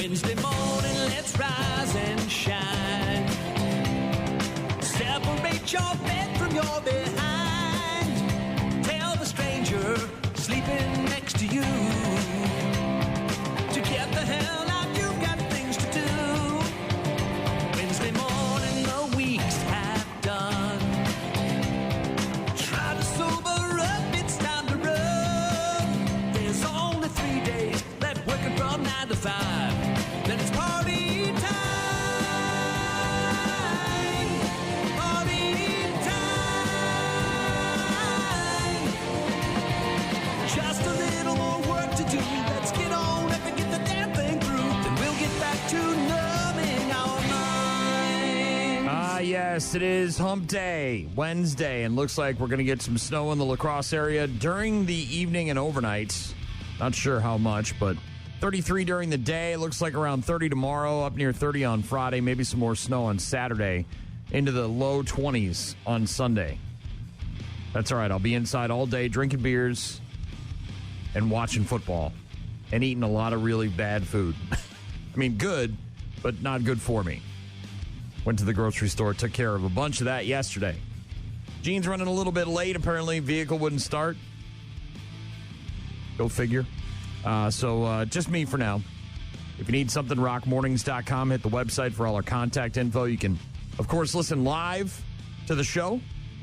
Wednesday morning, let's rise and shine. Separate your bed from your behind. Tell the stranger sleeping next to you to get the hell out, you've got things to do. Wednesday morning, the week's half done. Try to sober up, it's time to run. There's only 3 days left working from 9 to 5. Then it's party time. Party time. Just a little more work to do. Let's get on up and get the damn thing through. Then we'll get back to numbing our minds. Yes, it is Hump Day, Wednesday, and looks like we're going to get some snow in the La Crosse area during the evening and overnight. Not sure how much, but 33 during the day. Looks like around 30 tomorrow, up near 30 on Friday. Maybe some more snow on Saturday, into the low 20s on Sunday. That's all right. I'll be inside all day drinking beers and watching football and eating a lot of really bad food. I mean, good, but not good for me. Went to the grocery store, took care of a bunch of that yesterday. Gene's running a little bit late. Apparently, vehicle wouldn't start. Go figure. So just me for now. If you need something, rockmornings.com. Hit the website for all our contact info. You can, of course, listen live to the show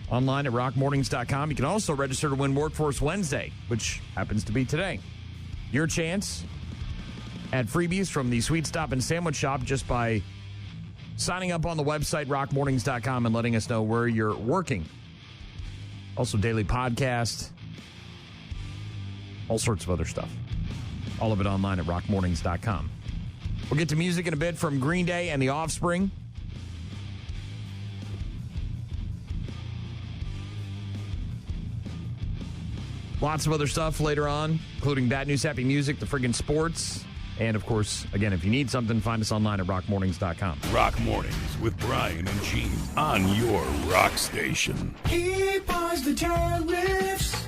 online at rockmornings.com. You can also register to win Workforce Wednesday, which happens to be today. Your chance at freebies from the Sweet Stop and Sandwich Shop just by signing up on the website, rockmornings.com, and letting us know where you're working. Also, daily podcast, all sorts of other stuff. All of it online at rockmornings.com. We'll get to music in a bit from Green Day and The Offspring. Lots of other stuff later on, including Bad News, Happy Music, the friggin' sports. And, of course, again, if you need something, find us online at rockmornings.com. Rock Mornings with Brian and Gene on your rock station. He buys the tariffs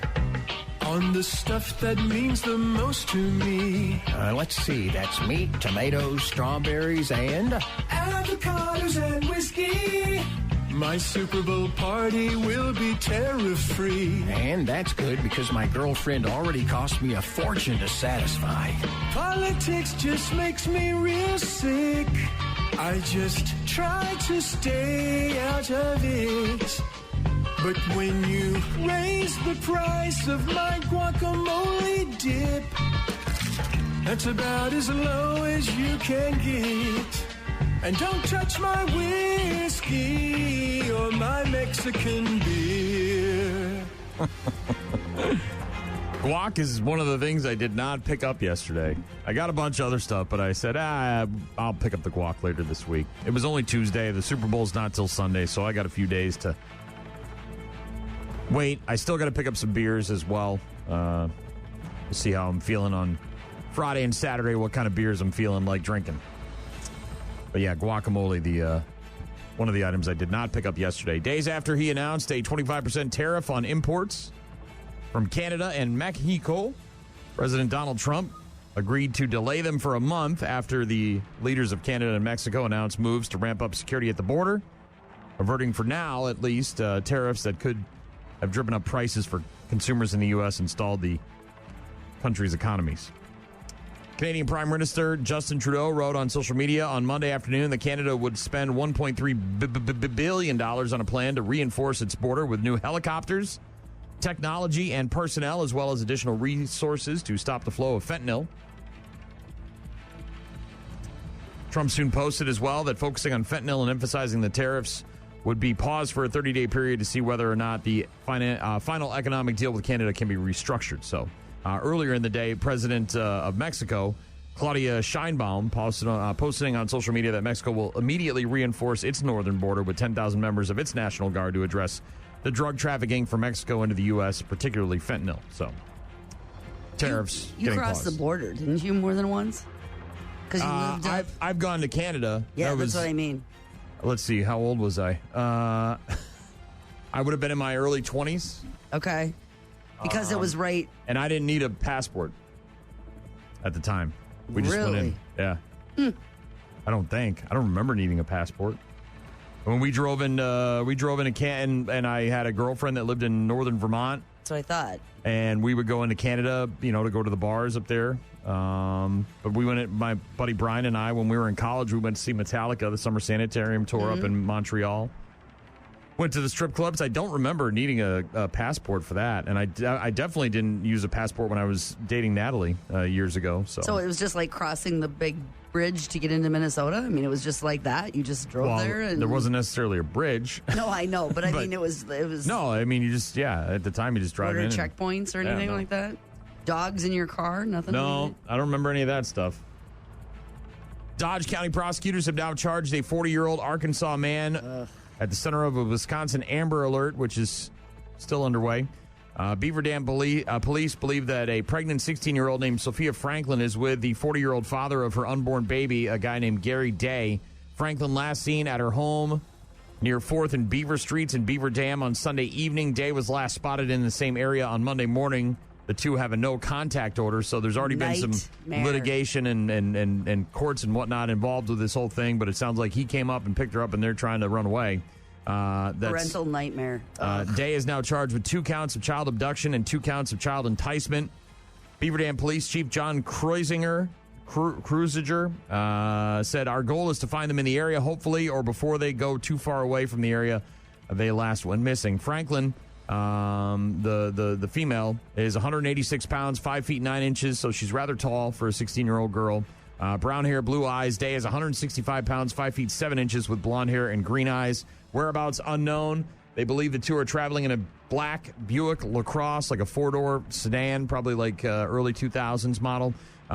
on the stuff that means the most to me. Let's see, that's meat, tomatoes, strawberries, and Avocados and whiskey. My Super Bowl party will be tariff-free. And that's good because my girlfriend already cost me a fortune to satisfy. Politics just makes me real sick. I just try to stay out of it. But when you raise the price of my guacamole dip, that's about as low as you can get. And don't touch my whiskey or my Mexican beer. Guac is one of the things I did not pick up yesterday. I got a bunch of other stuff, but I said, I'll pick up the guac later this week. It was only Tuesday. The Super Bowl's not till Sunday, so I got a few days to wait. I still got to pick up some beers as well. We'll see how I'm feeling on Friday and Saturday, what kind of beers I'm feeling like drinking. But yeah, guacamole, the one of the items I did not pick up yesterday. Days after he announced a 25% tariff on imports from Canada and Mexico, President Donald Trump agreed to delay them for a month after the leaders of Canada and Mexico announced moves to ramp up security at the border, averting for now, at least, tariffs that could have driven up prices for consumers in the U.S. and stalled the country's economies. Canadian Prime Minister Justin Trudeau wrote on social media on Monday afternoon that Canada would spend $1.3 billion on a plan to reinforce its border with new helicopters, technology, and personnel, as well as additional resources to stop the flow of fentanyl. Trump soon posted as well that focusing on fentanyl and emphasizing the tariffs would be paused for a 30-day period to see whether or not the final economic deal with Canada can be restructured. So earlier in the day, President of Mexico, Claudia Sheinbaum, posting on social media that Mexico will immediately reinforce its northern border with 10,000 members of its National Guard to address the drug trafficking from Mexico into the U.S., particularly fentanyl. So, tariffs. You crossed the border, didn't you, more than once? Because you moved up. I've gone to Canada. Yeah, that's what I mean. Let's see, how old was I? I would have been in my early 20s. Okay. Because it was right. And I didn't need a passport at the time. We just went in. Yeah. I don't think. I don't remember needing a passport. When we drove into Canton, and I had a girlfriend that lived in northern Vermont. That's what I thought. And we would go into Canada, to go to the bars up there. But we went, my buddy Brian and I, when we were in college, we went to see Metallica, the Summer Sanitarium tour up in Montreal. Went to the strip clubs. I don't remember needing a passport for that. And I definitely didn't use a passport when I was dating Natalie years ago. So it was just like crossing the big bridge to get into Minnesota? I mean, it was just like that? You just drove there? And there wasn't necessarily a bridge. No, I know. But I mean, it was... No, I mean, you just, at the time, you just drive in. Checkpoints or anything like that? Dogs in your car? Nothing? No, I don't remember any of that stuff. Dodge County prosecutors have now charged a 40-year-old Arkansas man at the center of a Wisconsin Amber Alert, which is still underway. Beaver Dam police believe that a pregnant 16-year-old named Sophia Franklin is with the 40-year-old father of her unborn baby, a guy named Gary Day. Franklin last seen at her home near 4th and Beaver Streets in Beaver Dam on Sunday evening. Day was last spotted in the same area on Monday morning. The two have a no-contact order, so there's already been some litigation and courts and whatnot involved with this whole thing, but it sounds like he came up and picked her up, and they're trying to run away. Parental nightmare. Day is now charged with 2 counts of child abduction and 2 counts of child enticement. Beaver Dam Police Chief John Kreuziger said, "Our goal is to find them in the area, hopefully, or before they go too far away from the area they last went missing." Franklin, the female, is 186 pounds, 5 feet 9 inches, so she's rather tall for a 16-year-old girl. Brown hair, blue eyes. Day is 165 pounds, 5 feet 7 inches, with blonde hair and green eyes. Whereabouts unknown. They believe the two are traveling in a black Buick LaCrosse, like a 4-door sedan, probably like early 2000s model. They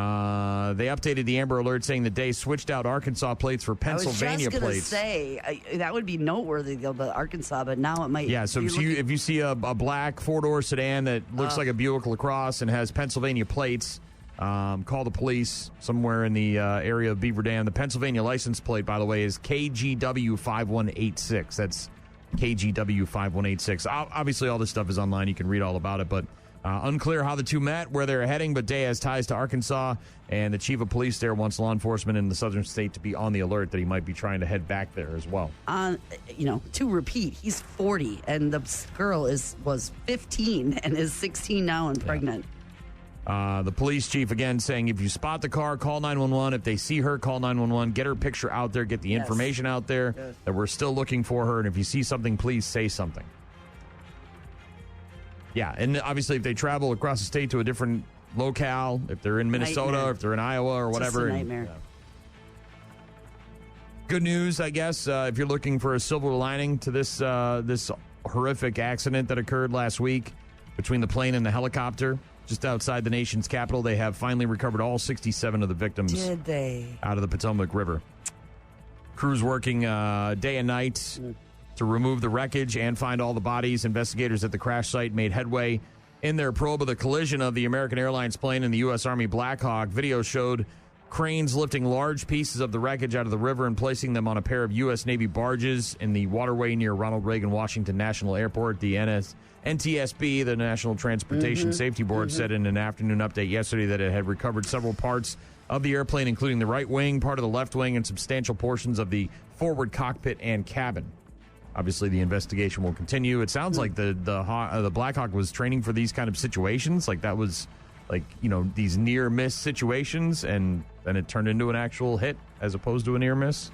updated the Amber Alert saying that Day switched out Arkansas plates for Pennsylvania plates. I was just going to say, that would be noteworthy, though, but Arkansas, but now it might... Yeah, so if you see a black 4-door sedan that looks like a Buick LaCrosse and has Pennsylvania plates, call the police somewhere in the area of Beaver Dam. The Pennsylvania license plate, by the way, is KGW 5186. That's KGW 5186. Obviously, all this stuff is online. You can read all about it, but unclear how the two met, where they're heading, but Day has ties to Arkansas, and the chief of police there wants law enforcement in the southern state to be on the alert that he might be trying to head back there as well. To repeat, he's 40, and the girl was 15 and is 16 now and pregnant. The police chief, again, saying if you spot the car, call 911. If they see her, call 911. Get her picture out there. Get the information out there that we're still looking for her. And if you see something, please say something. Yeah, and obviously if they travel across the state to a different locale, if they're in Minnesota, or if they're in Iowa or whatever. Just a nightmare. Good news, I guess, if you're looking for a silver lining to this horrific accident that occurred last week between the plane and the helicopter. Just outside the nation's capital, they have finally recovered all 67 of the victims. Did they? Out of the Potomac River. Crews working day and night to remove the wreckage and find all the bodies. Investigators at the crash site made headway in their probe of the collision of the American Airlines plane and the U.S. Army Black Hawk. Video showed cranes lifting large pieces of the wreckage out of the river and placing them on a pair of U.S. Navy barges in the waterway near Ronald Reagan Washington National Airport. The NTSB, the National Transportation Safety Board, said in an afternoon update yesterday that it had recovered several parts of the airplane, including the right wing, part of the left wing, and substantial portions of the forward cockpit and cabin. Obviously, the investigation will continue. It sounds like the Black Hawk was training for these kind of situations. Like that was, these near-miss situations, and then it turned into an actual hit as opposed to a near-miss.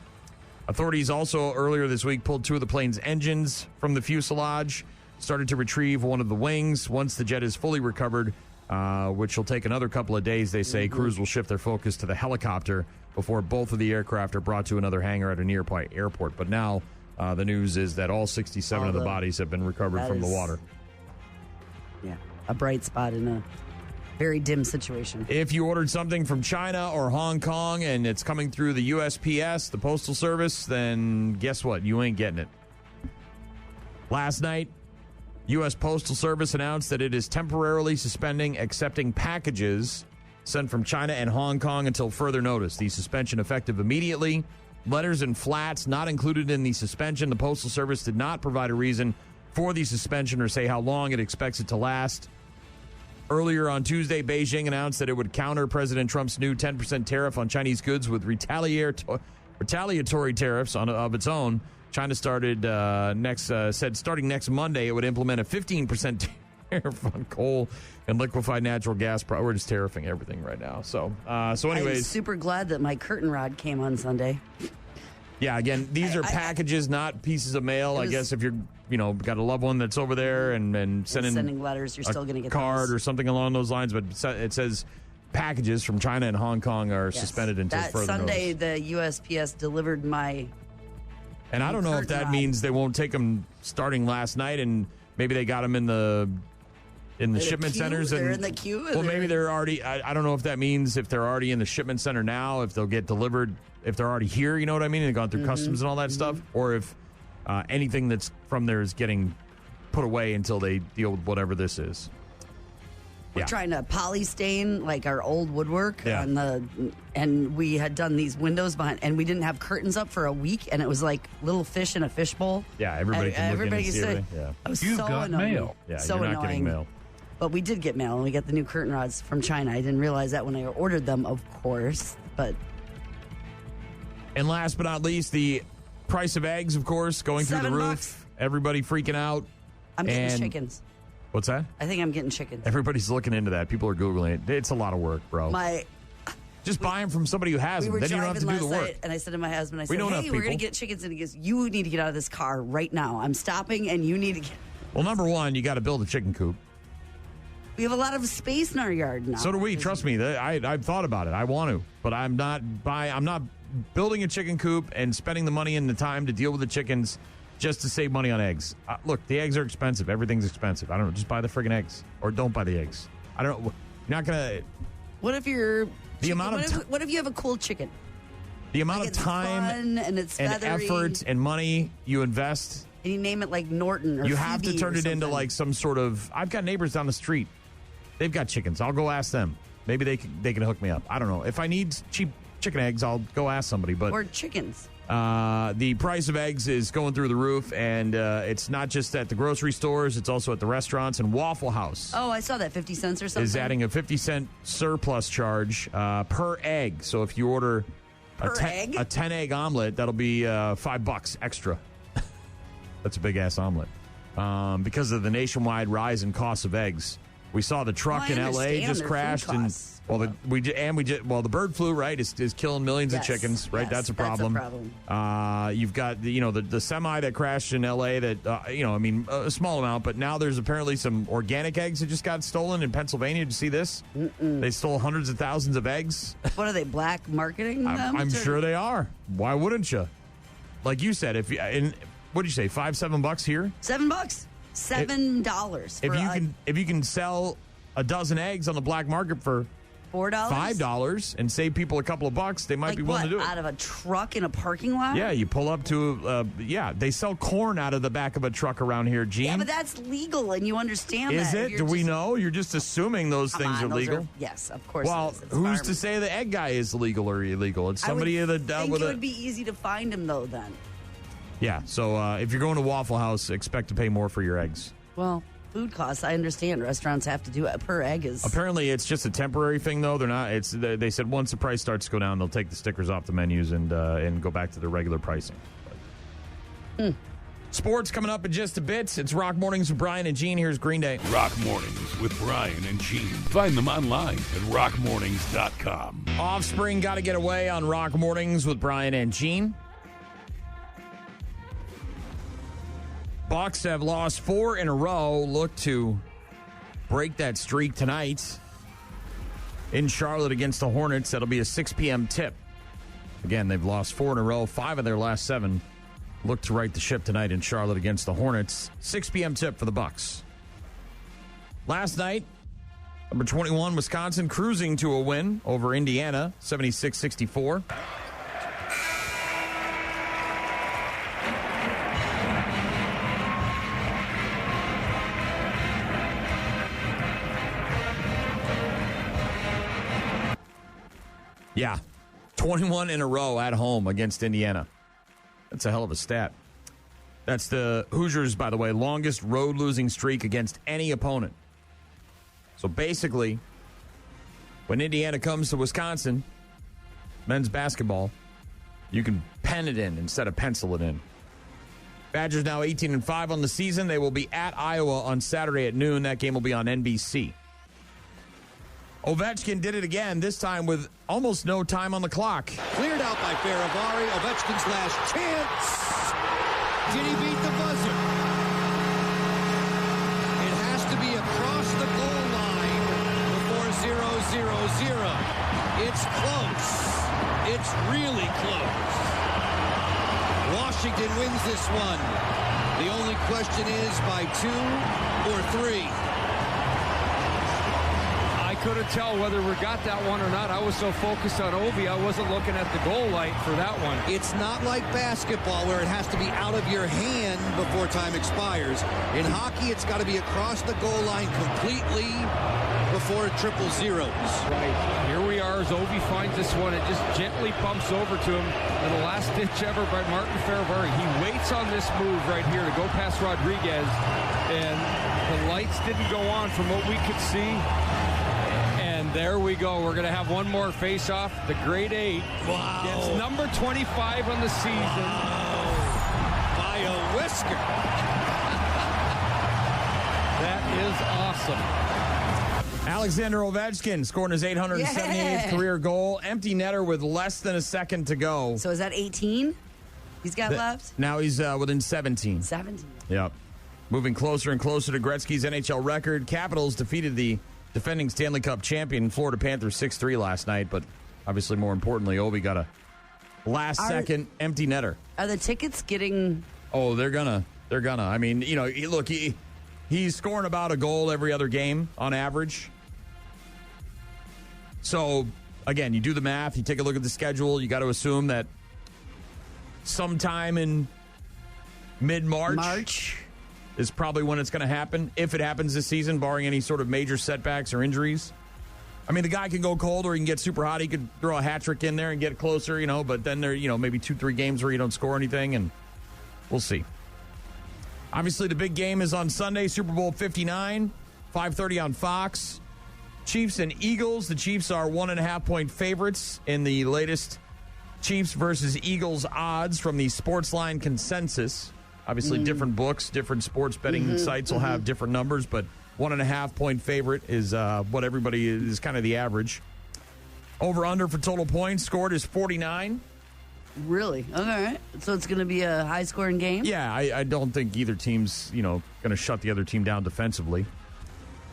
Authorities also earlier this week pulled 2 of the plane's engines from the fuselage, started to retrieve one of the wings. Once the jet is fully recovered, which will take another couple of days, they say, crews will shift their focus to the helicopter before both of the aircraft are brought to another hangar at a nearby airport. But now the news is that all 67 of the bodies have been recovered from the water. Yeah, a bright spot in a very dim situation. If you ordered something from China or Hong Kong and it's coming through the USPS, the Postal Service, then guess what? You ain't getting it. Last night, U.S. Postal Service announced that it is temporarily suspending accepting packages sent from China and Hong Kong until further notice. The suspension effective immediately. Letters and flats not included in the suspension. The Postal Service did not provide a reason for the suspension or say how long it expects it to last. Earlier on Tuesday, Beijing announced that it would counter President Trump's new 10% tariff on Chinese goods with retaliatory tariffs of its own. China said starting next Monday, it would implement a 15% tariff on coal and liquefied natural gas. We're just tariffing everything right now. So anyways. I'm super glad that my curtain rod came on Sunday. Yeah, again, these are packages, not pieces of mail. I guess if you're, got a loved one that's over there and sending letters, you're still going to get card those. or something along those lines. But it says packages from China and Hong Kong are suspended until further Sunday, notice. the USPS delivered my. And I don't know if that means they won't take them starting last night, and maybe they got them in the shipment centers. They're in the queue. Well, maybe they're already. I don't know if that means if they're already in the shipment center now, if they'll get delivered. If they're already here, you know what I mean? They've gone through customs and all that stuff. Or if anything that's from there is getting put away until they deal with whatever this is. We're trying to polystain like our old woodwork and we had done these windows behind, and we didn't have curtains up for a week, and it was like little fish in a fishbowl. Yeah, everybody can look in and see everything. Yeah. It was You've so got annoying. mail. Yeah, so you're not annoying. getting mail. But we did get mail, and we got the new curtain rods from China. I didn't realize that when I ordered them, of course, but. And last but not least, the price of eggs, of course, going through the roof. $7. Everybody freaking out. I'm getting chickens. What's that? I think I'm getting chickens. Everybody's looking into that. People are Googling it. It's a lot of work, bro. Just buy them from somebody who has them. Then you don't have to do the work. Night, and I said to my husband, I said, know enough hey, we're going to people. get chickens. And he goes, you need to get out of this car right now. I'm stopping, and you need to get... Well, number one, you got to build a chicken coop. We have a lot of space in our yard now. So do we. Trust me. I've thought about it. I want to. But I'm not building a chicken coop and spending the money and the time to deal with the chickens just to save money on eggs. Look, the eggs are expensive. Everything's expensive. I don't know. Just buy the friggin' eggs. Or don't buy the eggs. I don't know. You're not going to... What if you're... What if you have a cool chicken? The amount like of time fun and it's feathery, effort and money you invest... And you name it like Norton or you have Phoebe to turn or it into something. like some sort of... I've got neighbors down the street. They've got chickens. I'll go ask them. Maybe they can hook me up. I don't know. If I need cheap chicken eggs, I'll go ask somebody. But or chickens. The price of eggs is going through the roof, and it's not just at the grocery stores. It's also at the restaurants. And Waffle House Oh, I saw that 50 cents or something. is adding a 50-cent surplus charge per egg. So if you order a 10-egg omelet, that'll be $5 extra. That's a big-ass omelet. Because of the nationwide rise in costs of eggs. We saw the truck in L.A. just crashed, and the bird flu, right, is killing millions of chickens, right? Yes, that's a problem. You've got the semi that crashed in L.A. that a small amount, but now there's apparently some organic eggs that just got stolen in Pennsylvania. Did you see this? They stole hundreds of thousands of eggs. What are they, black marketing them? I'm sure they are. Why wouldn't you? Like you said, what did you say? $5-7 here? $7. $7. If you can sell a dozen eggs on the black market for $4, $5 and save people a couple of bucks, they might be willing to do it. Out of a truck in a parking lot? Yeah, you pull up to they sell corn out of the back of a truck around here, Gene. Yeah, but that's legal, and you understand Is that. it? Do we know? You're just assuming those things are legal. Yes, of course. Well, who's to say the egg guy is legal or illegal? It's somebody I think it would be easy to find him though. Then. Yeah, so if you're going to Waffle House, expect to pay more for your eggs. Well, food costs, I understand. Restaurants have to do it. Per egg is... Apparently, it's just a temporary thing, though. They're not. They said once the price starts to go down, they'll take the stickers off the menus and go back to their regular pricing. Sports coming up in just a bit. It's Rock Mornings with Brian and Gene. Here's Green Day. Rock Mornings with Brian and Gene. Find them online at rockmornings.com. Offspring got to get away on Rock Mornings with Brian and Gene. Bucks have lost 4 in a row. Look to break that streak tonight in Charlotte against the Hornets. That'll be a 6 p.m. tip. Again, they've lost 4 in a row, 5 of their last 7. Look to right the ship tonight in Charlotte against the Hornets. 6 p.m. tip for the Bucks. Last night, number 21, Wisconsin cruising to a win over Indiana, 76-64. Yeah, 21 in a row at home against Indiana. That's a hell of a stat. That's the Hoosiers, by the way, longest road losing streak against any opponent. So basically, when Indiana comes to Wisconsin, men's basketball, you can pen it in instead of pencil it in. Badgers now 18-5 on the season. They will be at Iowa on Saturday at noon. That game will be on NBC. Ovechkin did it again, this time with almost no time on the clock. Cleared out by Faravari. Ovechkin's last chance. Did he beat the buzzer? It has to be across the goal line before 0-0-0. It's close. It's really close. Washington wins this one. The only question is by 2 or 3. I couldn't tell whether we got that one or not. I was so focused on Ovi, I wasn't looking at the goal light for that one. It's not like basketball where it has to be out of your hand before time expires. In hockey, it's got to be across the goal line completely before it triple zeros. Right. Here we are as Ovi finds this one. It just gently bumps over to him. And the last ditch ever by Martin Faravari. He waits on this move right here to go past Rodriguez. And the lights didn't go on from what we could see. And there we go. We're going to have one more face-off. The grade 8 gets number 25 on the season. Wow. By a whisker. That is awesome. Alexander Ovechkin scoring his 878th career goal. Empty netter with less than a second to go. So is that 18 he's got left? Now he's within 17. 17. Yep. Moving closer and closer to Gretzky's NHL record. Capitals defeated the defending Stanley Cup champion Florida Panthers 6-3 last night, but obviously more importantly, Ovi got a last-second empty netter. Are the tickets getting... Oh, they're gonna. I mean, you know, look, he's scoring about a goal every other game on average. So, again, you do the math, you take a look at the schedule, you got to assume that sometime in mid-March is probably when it's going to happen, if it happens this season, barring any sort of major setbacks or injuries. I mean, the guy can go cold or he can get super hot. He could throw a hat trick in there and get closer, you know, but then there, you know, maybe 2-3 games where you don't score anything, and we'll see. Obviously, the big game is on Sunday, Super Bowl 59, 5:30 on Fox. Chiefs and Eagles. The Chiefs are 1.5-point favorites in the latest Chiefs versus Eagles odds from the Sportsline consensus. Obviously, different books, different sports betting sites will have different numbers, but 1.5-point favorite is what everybody is kind of the average. Over-under for total points scored is 49. Really? All right. So it's going to be a high-scoring game? Yeah, I don't think either team's, you know, going to shut the other team down defensively.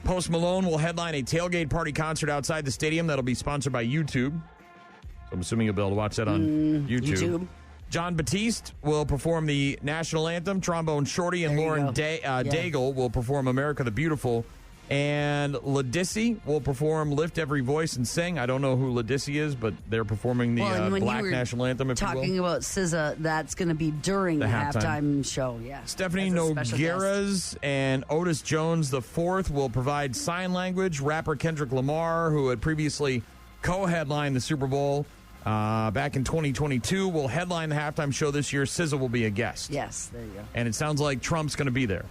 Post Malone will headline a tailgate party concert outside the stadium that'll be sponsored by YouTube. So I'm assuming you'll be able to watch that on YouTube. John Batiste will perform the national anthem. Trombone Shorty and Lauren Daigle will perform America the Beautiful. And Ladisi will perform Lift Every Voice and Sing. I don't know who Ladisi is, but they're performing the Black national anthem, if you will. Talking about SZA, that's going to be during the halftime show, yeah. Stephanie Nogueras and Otis Jones IV will provide sign language. Rapper Kendrick Lamar, who had previously co-headlined the Super Bowl back in 2022, will headline the halftime show this year. SZA will be a guest. Yes, there you go. And it sounds like Trump's going to be there.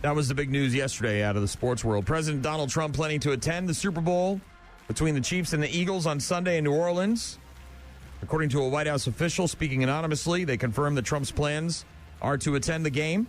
That was the big news yesterday out of the sports world. President Donald Trump planning to attend the Super Bowl between the Chiefs and the Eagles on Sunday in New Orleans. According to a White House official speaking anonymously, they confirmed that Trump's plans are to attend the game.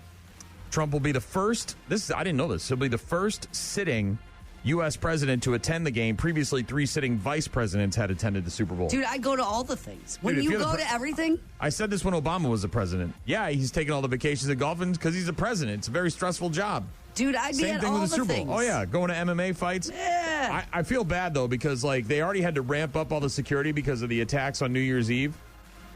Trump will be the first, I didn't know this, he'll be the first sitting U.S. president to attend the game. Previously, 3 sitting vice presidents had attended the Super Bowl. Dude, I go to all the things. When you go to everything? I said this when Obama was the president. Yeah, he's taking all the vacations and golfing because he's a president. It's a very stressful job. Dude, I'd be at all the Super Bowl. Oh, yeah, going to MMA fights. Yeah. I feel bad, though, because like they already had to ramp up all the security because of the attacks on New Year's Eve.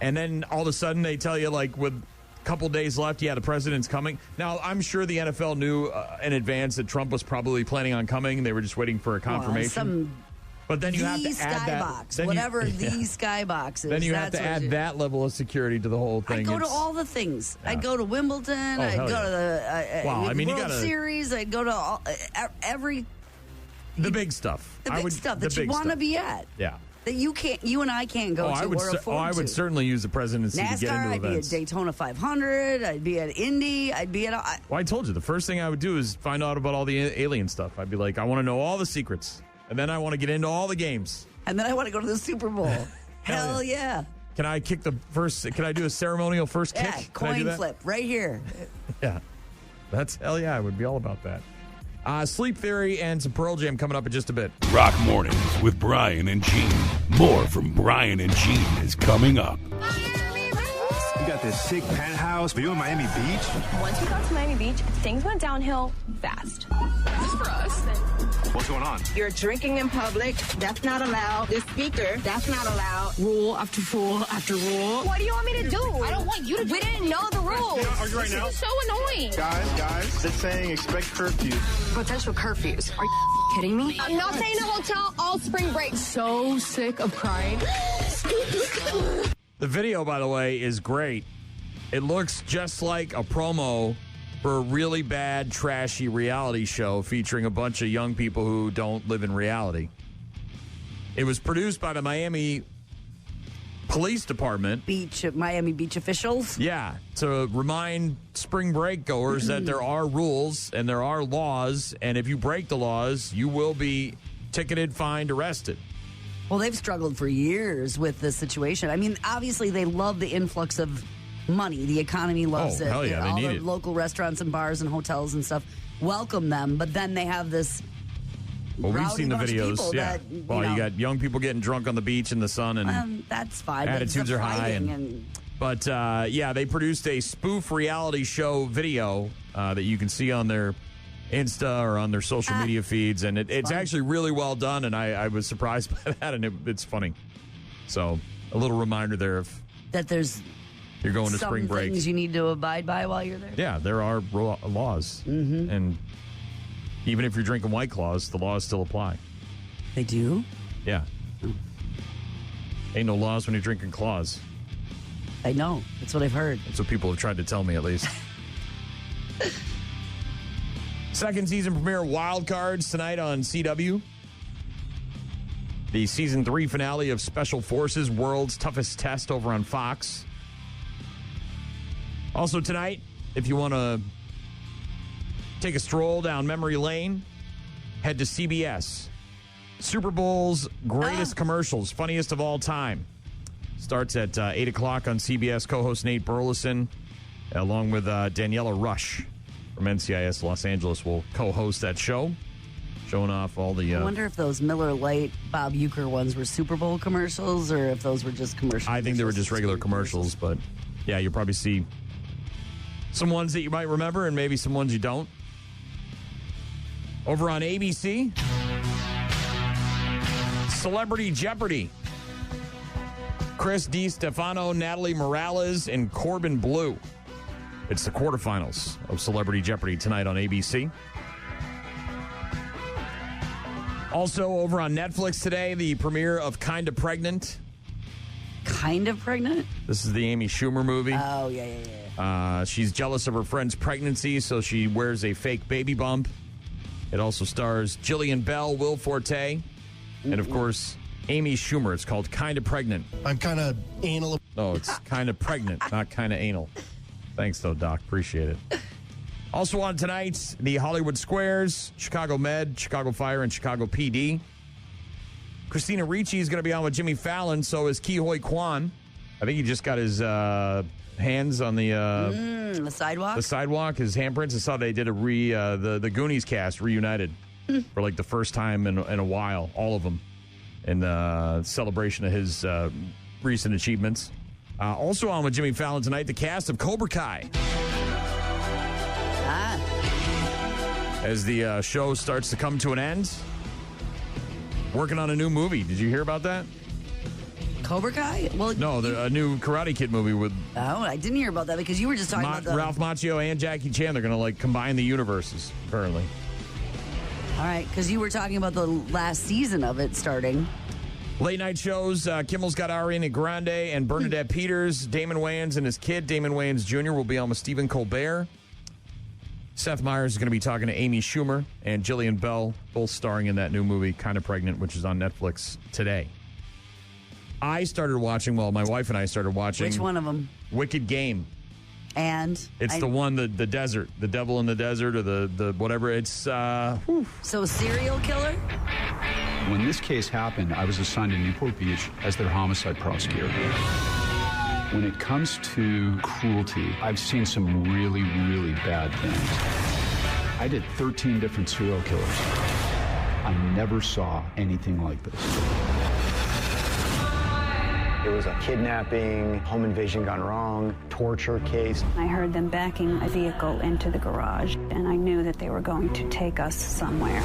And then all of a sudden they tell you, like, with couple days left, yeah, the president's coming. Now, I'm sure the NFL knew in advance that Trump was probably planning on coming. They were just waiting for a confirmation. But then you have to add that. The skybox is. Then you have to add that level of security to the whole thing. I go to all the things. Yeah. I go to Wimbledon. I go to the World Series. I go to every... The big stuff. The big stuff that you want to be at. Yeah. that you and I can't go to or afford to. I would certainly use the presidency NASCAR, to get into I'd events. be at Daytona 500. I'd be at Indy. I'd be at. Well, I told you the first thing I would do is find out about all the alien stuff. I'd be like, I want to know all the secrets, and then I want to get into all the games, and then I want to go to the Super Bowl. Hell yeah! Can I kick the first? Can I do a ceremonial first kick? Yeah, coin flip right here. Yeah, that's hell yeah! I would be all about that. Sleep Theory and some Pearl Jam coming up in just a bit. Rock Mornings with Brian and Gene. More from Brian and Gene is coming up. You got this sick penthouse view in Miami Beach. Once we got to Miami Beach, things went downhill fast. Just for us. What's going on? You're drinking in public. That's not allowed. This speaker, that's not allowed. Rule after rule after rule. What do you want me to do? I don't want you to. We didn't know the rules. Are you right now? This is so annoying. Guys, it's saying expect curfews. Potential curfews. Are you kidding me? I'm not staying in a hotel all spring break. So sick of crying. The video, by the way, is great. It looks just like a promo for a really bad, trashy reality show featuring a bunch of young people who don't live in reality. It was produced by the Miami Police Department. Miami Beach officials. Yeah, to remind spring break goers that there are rules and there are laws, and if you break the laws, you will be ticketed, fined, arrested. Well, they've struggled for years with this situation. I mean, obviously, they love the influx of money. The economy loves it. Hell yeah, they all need the it. local restaurants and bars and hotels and stuff welcome them, but then they have this. Well, we've seen the bunch of videos. people Yeah. that, You got young people getting drunk on the beach in the sun, and that's fine. attitudes are high. and But they produced a spoof reality show video that you can see on their Insta or on their social media feeds, and it's actually really well done, and I was surprised by that, and it's funny. So a little reminder there of that there's you're going to some spring break. things you need to abide by while you're there. Yeah, there are laws, and even if you're drinking White Claws, the laws still apply. They do? Yeah. Ain't no laws when you're drinking claws. I know. That's what I've heard. That's what people have tried to tell me, at least. Second season premiere Wild Cards tonight on CW. The season 3 finale of Special Forces World's Toughest Test over on Fox. Also tonight, if you want to take a stroll down memory lane, head to CBS. Super Bowl's greatest commercials, funniest of all time. Starts at 8 o'clock on CBS. Co-host Nate Burleson, along with Daniela Rush from NCIS Los Angeles, will co-host that show, showing off all the... I wonder if those Miller Lite, Bob Uecker ones were Super Bowl commercials, or if those were just commercials. I think they were just regular commercials, but yeah, you'll probably see some ones that you might remember and maybe some ones you don't. Over on ABC, Celebrity Jeopardy. Chris DiStefano, Natalie Morales, and Corbin Bleu. It's the quarterfinals of Celebrity Jeopardy tonight on ABC. Also over on Netflix today, the premiere of Kinda Pregnant. Kind of pregnant? This is the Amy Schumer movie. Oh, yeah. She's jealous of her friend's pregnancy, so she wears a fake baby bump. It also stars Jillian Bell, Will Forte, and of course, Amy Schumer. It's called Kinda Pregnant. I'm kind of anal. No, it's Kinda Pregnant, not Kinda Anal. Thanks, though, Doc. Appreciate it. Also on tonight, the Hollywood Squares, Chicago Med, Chicago Fire, and Chicago PD. Christina Ricci is going to be on with Jimmy Fallon, so is Ki-Hoi Kwan. I think he just got his hands on The sidewalk? the sidewalk, his handprints. I saw they did the Goonies cast reunited for like the first time in a while, all of them, in celebration of his recent achievements. Also on with Jimmy Fallon tonight, the cast of Cobra Kai. As the show starts to come to an end, working on a new movie. Did you hear about that? Cobra Kai? Well, No, a new Karate Kid movie with Oh, I didn't hear about that because you were just talking about the... Ralph Macchio and Jackie Chan. They're going to combine the universes, apparently. All right, because you were talking about the last season of it starting. Late night shows, Kimmel's got Ariana Grande and Bernadette Peters. Damon Wayans and his kid, Damon Wayans Jr., will be on with Stephen Colbert. Seth Meyers is going to be talking to Amy Schumer and Jillian Bell, both starring in that new movie, Kinda Pregnant, which is on Netflix today. I started watching, my wife and I started watching. Which one of them? Wicked Game. And? It's the one, the desert, the devil in the desert, or the whatever. It's, So serial killer? When this case happened, I was assigned to Newport Beach as their homicide prosecutor. When it comes to cruelty, I've seen some really, really bad things. I did 13 different serial killers. I never saw anything like this. It was a kidnapping, home invasion gone wrong, torture case. I heard them backing a vehicle into the garage, and I knew that they were going to take us somewhere.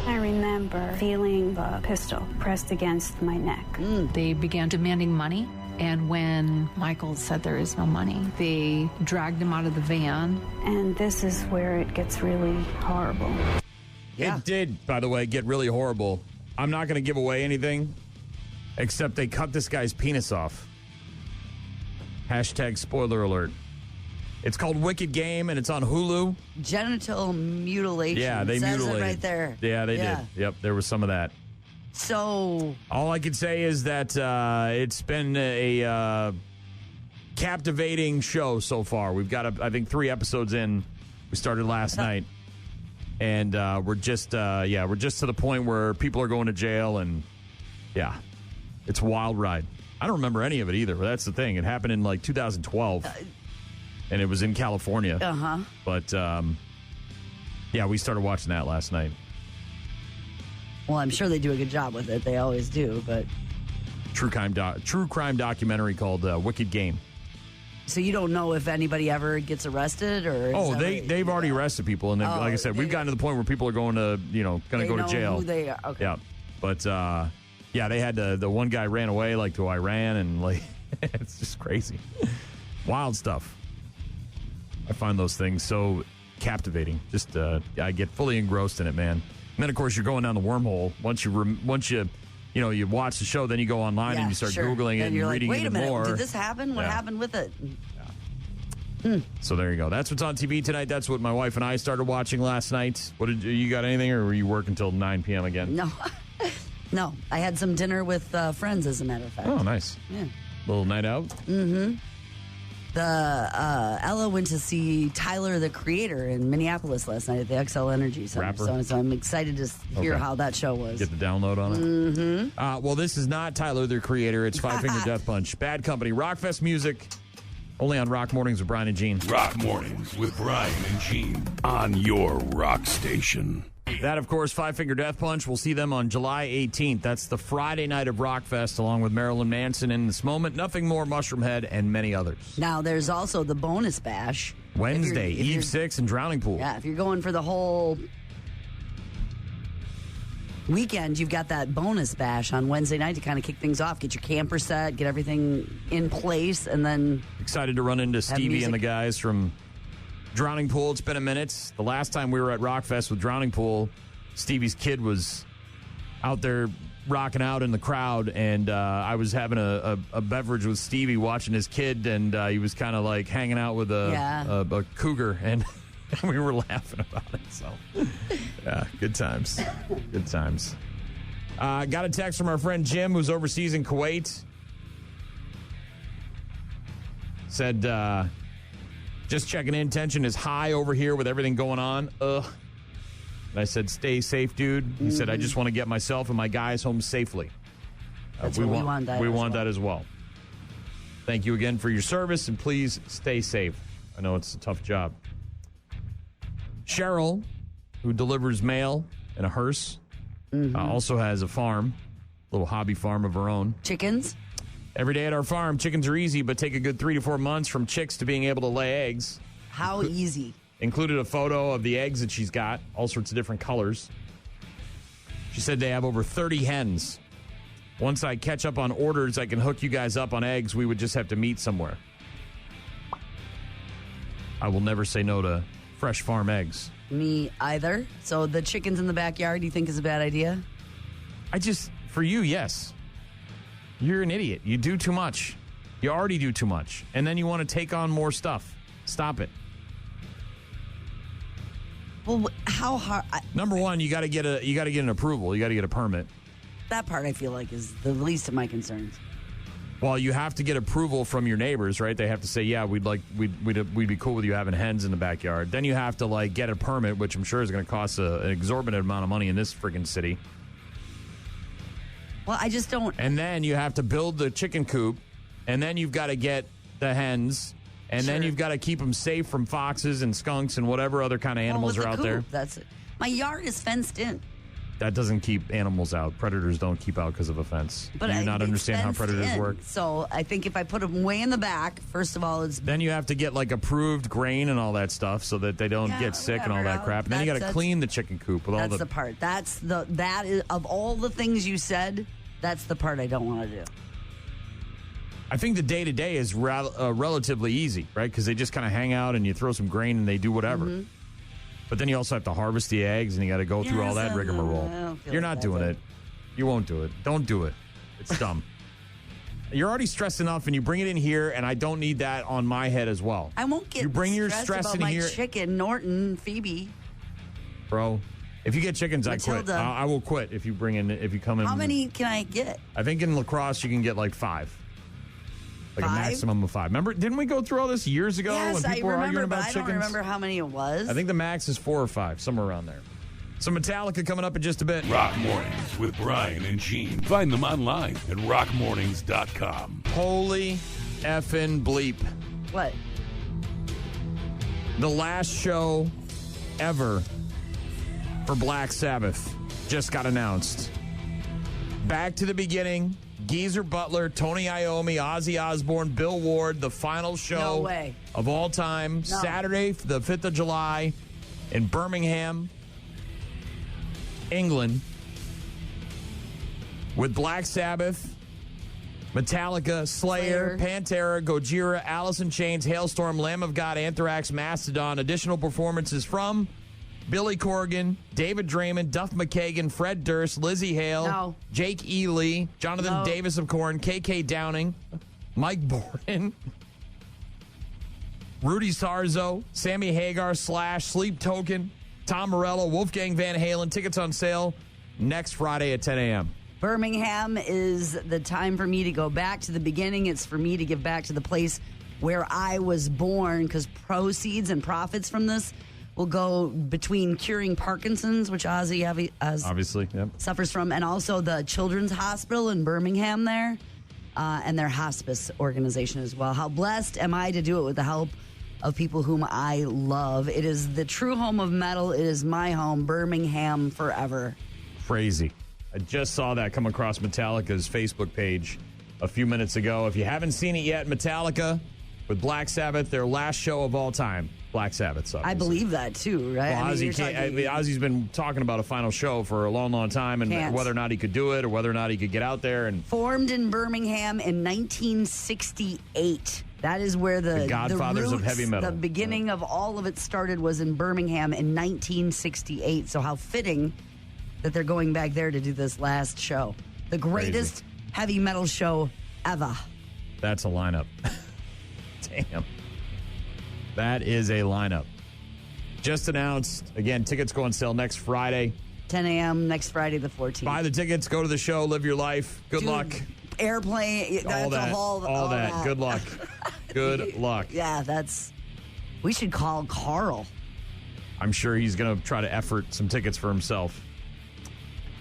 I remember feeling a pistol pressed against my neck. They began demanding money, and when Michael said there is no money, they dragged him out of the van. And this is where it gets really horrible. It did, by the way, get really horrible. I'm not going to give away anything, except they cut this guy's penis off. Hashtag spoiler alert. It's called Wicked Game, and it's on Hulu. Genital mutilation. Yeah, they says mutilated. it right there. Yeah, they did. Yep, there was some of that. So all I can say is that it's been a captivating show so far. We've got, I think, 3 episodes in. We started last night, and we're just to the point where people are going to jail, and it's a wild ride. I don't remember any of it either. But that's the thing. It happened in like 2012. And it was in California. Uh-huh. But, we started watching that last night. Well, I'm sure they do a good job with it. They always do, but... True crime documentary called Wicked Game. So you don't know if anybody ever gets arrested, or... they've already arrested people. And like I said, we've gotten to the point where people are going to, going to go to jail. Who they are. Okay. Yeah. But, they had the one guy ran away, like, to Iran, and, like, it's just crazy. Wild stuff. I find those things so captivating. Just I get fully engrossed in it, man. And then, of course, you're going down the wormhole. Once you you watch the show, then you go online and you start Googling it and reading wait a even minute, more. did this happen? What happened with it? So there you go. That's what's on TV tonight. That's what my wife and I started watching last night. What did you got? Anything, or were you working until 9 p.m. again? No. I had some dinner with friends, as a matter of fact. Oh, nice. Yeah. Little night out. Mm-hmm. Ella went to see Tyler, the Creator, in Minneapolis last night at the XL Energy Center. Rapper. So I'm excited to hear how that show was. Get the download on it. Mm-hmm. Well, this is not Tyler, the Creator. It's Five Finger Death Punch. Bad Company. Rockfest music. Only on Rock Mornings with Brian and Gene. Rock Mornings with Brian and Gene on your rock station. That, of course, Five Finger Death Punch. We'll see them on July 18th. That's the Friday night of Rockfest, along with Marilyn Manson in This Moment, Nothing More, Mushroom Head, and many others. Now, there's also the bonus bash. Wednesday, Eve 6 and Drowning Pool. Yeah, if you're going for the whole weekend, you've got that bonus bash on Wednesday night to kind of kick things off. Get your camper set, get everything in place, and then... Excited to run into Stevie and the guys from Drowning Pool. It's been a minute. The last time we were at Rockfest with Drowning Pool, Stevie's kid was out there rocking out in the crowd, and I was having a beverage with Stevie watching his kid, and he was kind of like hanging out with a cougar, and we were laughing about it. So, yeah, good times. Good times. Got a text from our friend Jim, who's overseas in Kuwait. Said, just checking in. Tension is high over here with everything going on. And I said, stay safe, dude. He said, I just want to get myself and my guys home safely. We want that as well. Thank you again for your service, and please stay safe. I know it's a tough job. Cheryl, who delivers mail in a hearse, also has a farm, little hobby farm of her own. Chickens? Every day at our farm, chickens are easy, but take a good 3 to 4 months from chicks to being able to lay eggs. How easy? Included a photo of the eggs that she's got, all sorts of different colors. She said they have over 30 hens. Once I catch up on orders, I can hook you guys up on eggs. We would just have to meet somewhere. I will never say no to fresh farm eggs. Me either. So the chickens in the backyard, you think is a bad idea? For you, yes. You're an idiot. You do too much. You already do too much. And then you want to take on more stuff. Stop it. Well, how hard? Number one, you got to get an approval. You got to get a permit. That part I feel like is the least of my concerns. Well, you have to get approval from your neighbors, right? They have to say, yeah, we'd be cool with you having hens in the backyard. Then you have to like get a permit, which I'm sure is going to cost an exorbitant amount of money in this freaking city. Well, I just don't. And then you have to build the chicken coop, and then you've got to get the hens, and then you've got to keep them safe from foxes and skunks and whatever other kind of animals are out there. That's it. My yard is fenced in. That doesn't keep animals out. Predators don't keep out because of a fence. But Do you not understand how predators work? So I think if I put them way in the back, first of all, it's... Then you have to get like approved grain and all that stuff so that they don't get sick and all that crap. And then you got to clean the chicken coop with all the... That's the part. That is, of all the things you said, that's the part I don't want to do. I think the day-to-day is relatively easy, right? Because they just kind of hang out and you throw some grain and they do whatever. Mm-hmm. But then you also have to harvest the eggs, and you got to go through all that rigmarole. You're not doing it. You won't do it. Don't do it. It's dumb. You're already stressed enough, and you bring it in here, and I don't need that on my head as well. I won't get you bring your stress about in my here. Chicken, Norton, Phoebe. Bro, if you get chickens, Matilda. I quit. I will quit if you come in. How many can I get? I think in lacrosse you can get like 5. Like 5? A maximum of 5. Remember, didn't we go through all this years ago when people were arguing about chickens? I don't remember how many it was. I think the max is 4 or 5, somewhere around there. So Metallica coming up in just a bit. Rock Mornings with Brian and Gene. Find them online at rockmornings.com. Holy effing bleep. What? The last show ever for Black Sabbath just got announced. Back to the beginning. Geezer Butler, Tony Iommi, Ozzy Osbourne, Bill Ward, the final show of all time, Saturday, the 5th of July in Birmingham, England, with Black Sabbath, Metallica, Slayer, Pantera, Gojira, Alice in Chains, Hailstorm, Lamb of God, Anthrax, Mastodon. Additional performances from Billy Corgan, David Draymond, Duff McKagan, Fred Durst, Lizzie Hale, Jake E. Lee, Jonathan Davis of Korn, KK Downing, Mike Borden, Rudy Sarzo, Sammy Hagar, Slash, Sleep Token, Tom Morello, Wolfgang Van Halen. Tickets on sale next Friday at 10 a.m. Birmingham is the time for me to go back to the beginning. It's for me to give back to the place where I was born, because proceeds and profits from this will go between curing Parkinson's, which Ozzy obviously suffers from, and also the Children's Hospital in Birmingham there, and their hospice organization as well. How blessed am I to do it with the help of people whom I love. It is the true home of metal. It is my home, Birmingham forever. Crazy. I just saw that come across Metallica's Facebook page a few minutes ago. If you haven't seen it yet, Metallica with Black Sabbath, their last show of all time. Black Sabbath, obviously. I believe that too, right? Well, Ozzy's been talking about a final show for a long, long time, and whether or not he could do it or whether or not he could get out there. And formed in Birmingham in 1968. That is where the Godfathers of heavy metal. The beginning of all of it started was in Birmingham in 1968. So how fitting that they're going back there to do this last show. The greatest heavy metal show ever. That's a lineup. Damn. That is a lineup. Just announced. Again, tickets go on sale next Friday. 10 a.m. next Friday the 14th. Buy the tickets. Go to the show. Live your life. Good luck. Airplane. All that. Good luck. Good luck. Yeah, we should call Carl. I'm sure he's going to try to effort some tickets for himself.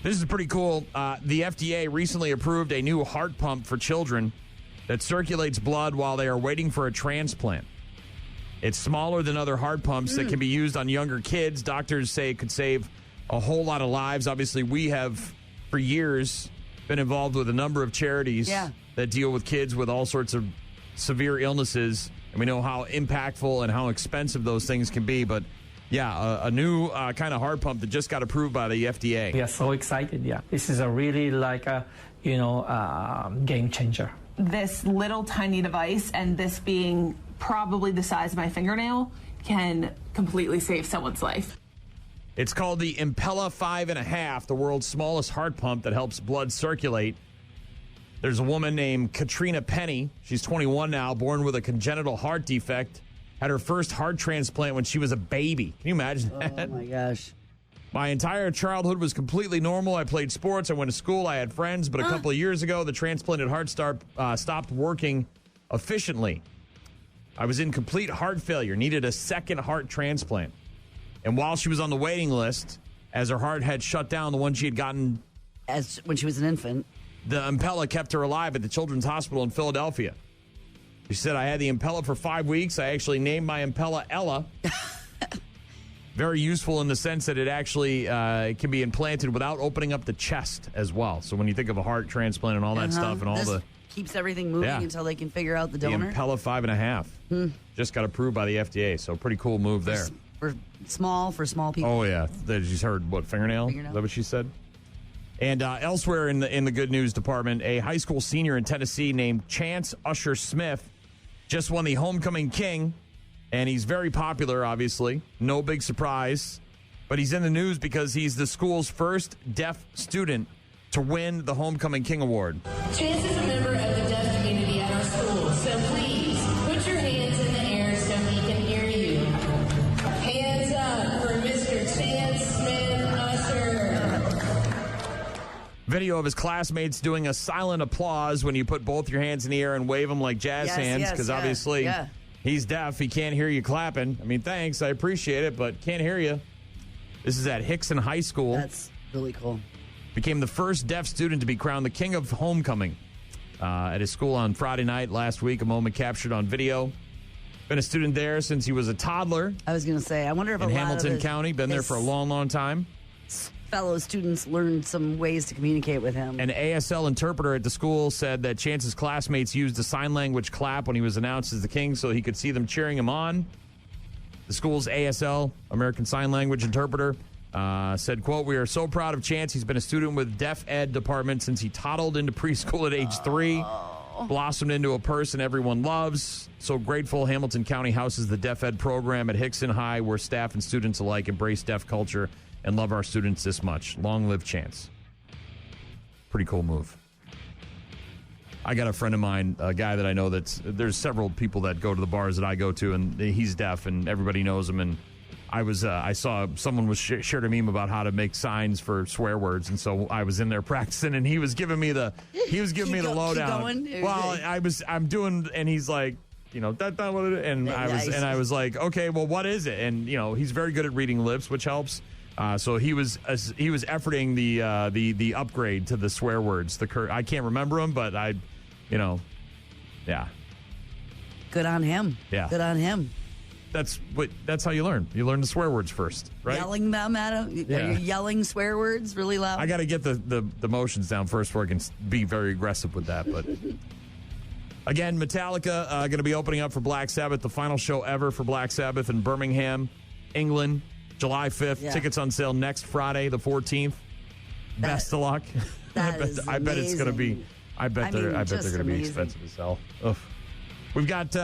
This is pretty cool. The FDA recently approved a new heart pump for children that circulates blood while they are waiting for a transplant. It's smaller than other heart pumps that can be used on younger kids. Doctors say it could save a whole lot of lives. Obviously, we have, for years, been involved with a number of charities that deal with kids with all sorts of severe illnesses. And we know how impactful and how expensive those things can be. But, a new kind of heart pump that just got approved by the FDA. We are so excited, This is a really game changer. This little tiny device, and this being probably the size of my fingernail, can completely save someone's life. It's called the Impella 5.5, the world's smallest heart pump that helps blood circulate. There's a woman named Katrina Penny. She's 21 now, born with a congenital heart defect. Had her first heart transplant when she was a baby. Can you imagine that? Oh, my gosh. My entire childhood was completely normal. I played sports. I went to school. I had friends. But a couple of years ago, the transplanted heart stopped working efficiently. I was in complete heart failure, needed a second heart transplant. And while she was on the waiting list, as her heart had shut down, the one she had gotten when she was an infant, the Impella kept her alive at the Children's Hospital in Philadelphia. She said, I had the Impella for 5 weeks. I actually named my Impella Ella. Very useful in the sense that it actually can be implanted without opening up the chest as well. So when you think of a heart transplant and all that stuff and all this keeps everything moving until they can figure out the donor. The Impella 5.5 just got approved by the FDA. So pretty cool move there. For small people. Oh, yeah. You just heard, what, fingernail? Is that what she said? And elsewhere in the good news department, a high school senior in Tennessee named Chance Usher Smith just won the Homecoming King. And he's very popular, obviously. No big surprise. But he's in the news because he's the school's first deaf student to win the Homecoming King Award. Chance is a member of the deaf community at our school, so please put your hands in the air so he can hear you. Hands up for Mr. Chance Smith Usher. Video of his classmates doing a silent applause when you put both your hands in the air and wave them like jazz hands, because obviously he's deaf. He can't hear you clapping. I mean, thanks. I appreciate it, but can't hear you. This is at Hickson High School. That's really cool. Became the first deaf student to be crowned the King of Homecoming at his school on Friday night last week, a moment captured on video. Been a student there since he was a toddler. I was going to say, I wonder if in Hamilton County. Been there for a long, long time. Fellow students learned some ways to communicate with him. An ASL interpreter at the school said that Chance's classmates used a sign language clap when he was announced as the king so he could see them cheering him on. The school's ASL, American Sign Language interpreter, said, quote, "We are so proud of Chance. He's been a student with Deaf Ed department since he toddled into preschool at age 3. Blossomed into a person everyone loves. So grateful Hamilton County houses the Deaf Ed program at Hickson High, where staff and students alike embrace deaf culture and love our students this much. Long live Chance." Pretty cool move. I got a friend of mine, a guy that I know there's several people that go to the bars that I go to, and he's deaf, and everybody knows him. And I saw someone was shared a meme about how to make signs for swear words, and so I was in there practicing, and he was giving me the lowdown. Well, I'm doing, and he's like, you know, and I was like, okay, well, what is it? And you know, he's very good at reading lips, which helps. So he was efforting the upgrade to the swear words. I can't remember them, but yeah. Good on him. Yeah. Good on him. That's how you learn. You learn the swear words first, right? Yelling them at him. Yeah. Are you yelling swear words really loud? I got to get the motions down first before I can be very aggressive with that. But again, Metallica going to be opening up for Black Sabbath, the final show ever for Black Sabbath in Birmingham, England, July 5th. Yeah. Tickets on sale next Friday, the 14th. Best of luck. I bet it's going to be. I bet they're going to be expensive to sell. Ugh. We've got,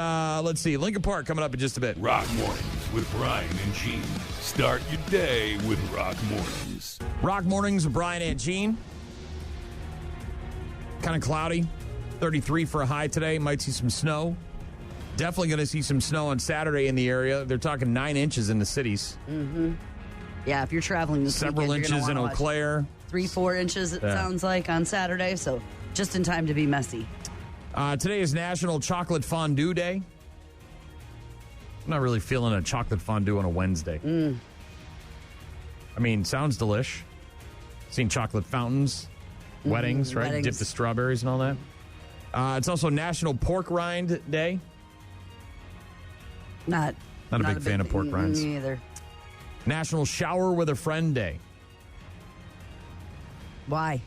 let's see, Lincoln Park coming up in just a bit. Rock Mornings with Brian and Gene. Start your day with Rock Mornings. Rock Mornings with Brian and Gene. Kind of cloudy. 33 for a high today. Might see some snow. Definitely going to see some snow on Saturday in the area. They're talking 9 inches in the cities. Mm-hmm. Yeah, if you're traveling this several weekend, inches in Eau Claire. 3-4 inches, it sounds like, on Saturday. So just in time to be messy. Today is National Chocolate Fondue Day. I'm not really feeling a chocolate fondue on a Wednesday. I mean, sounds delish. Seen chocolate fountains, weddings, right? Weddings. Dip the strawberries and all that. It's also National Pork Rind Day. Not a big fan of pork rinds. Me either. National Shower with a Friend Day. Why?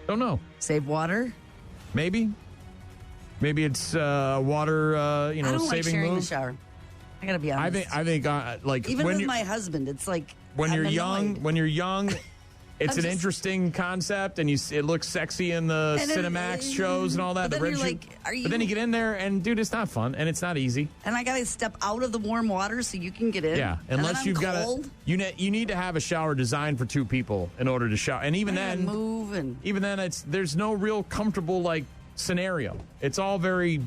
Don't know. Save water? Maybe it's water, I don't saving like sharing move. The shower. I gotta be honest. I think like even when with my husband, it's like when I'm you're annoyed. young, it's an interesting concept, and it looks sexy in the Cinemax shows and all that. But then you're like, but then you get in there, and dude, it's not fun, and it's not easy. And I gotta step out of the warm water so you can get in. Yeah, unless you've got you need to have a shower designed for 2 people in order to shower, and even then, there's no real comfortable scenario. It's all very.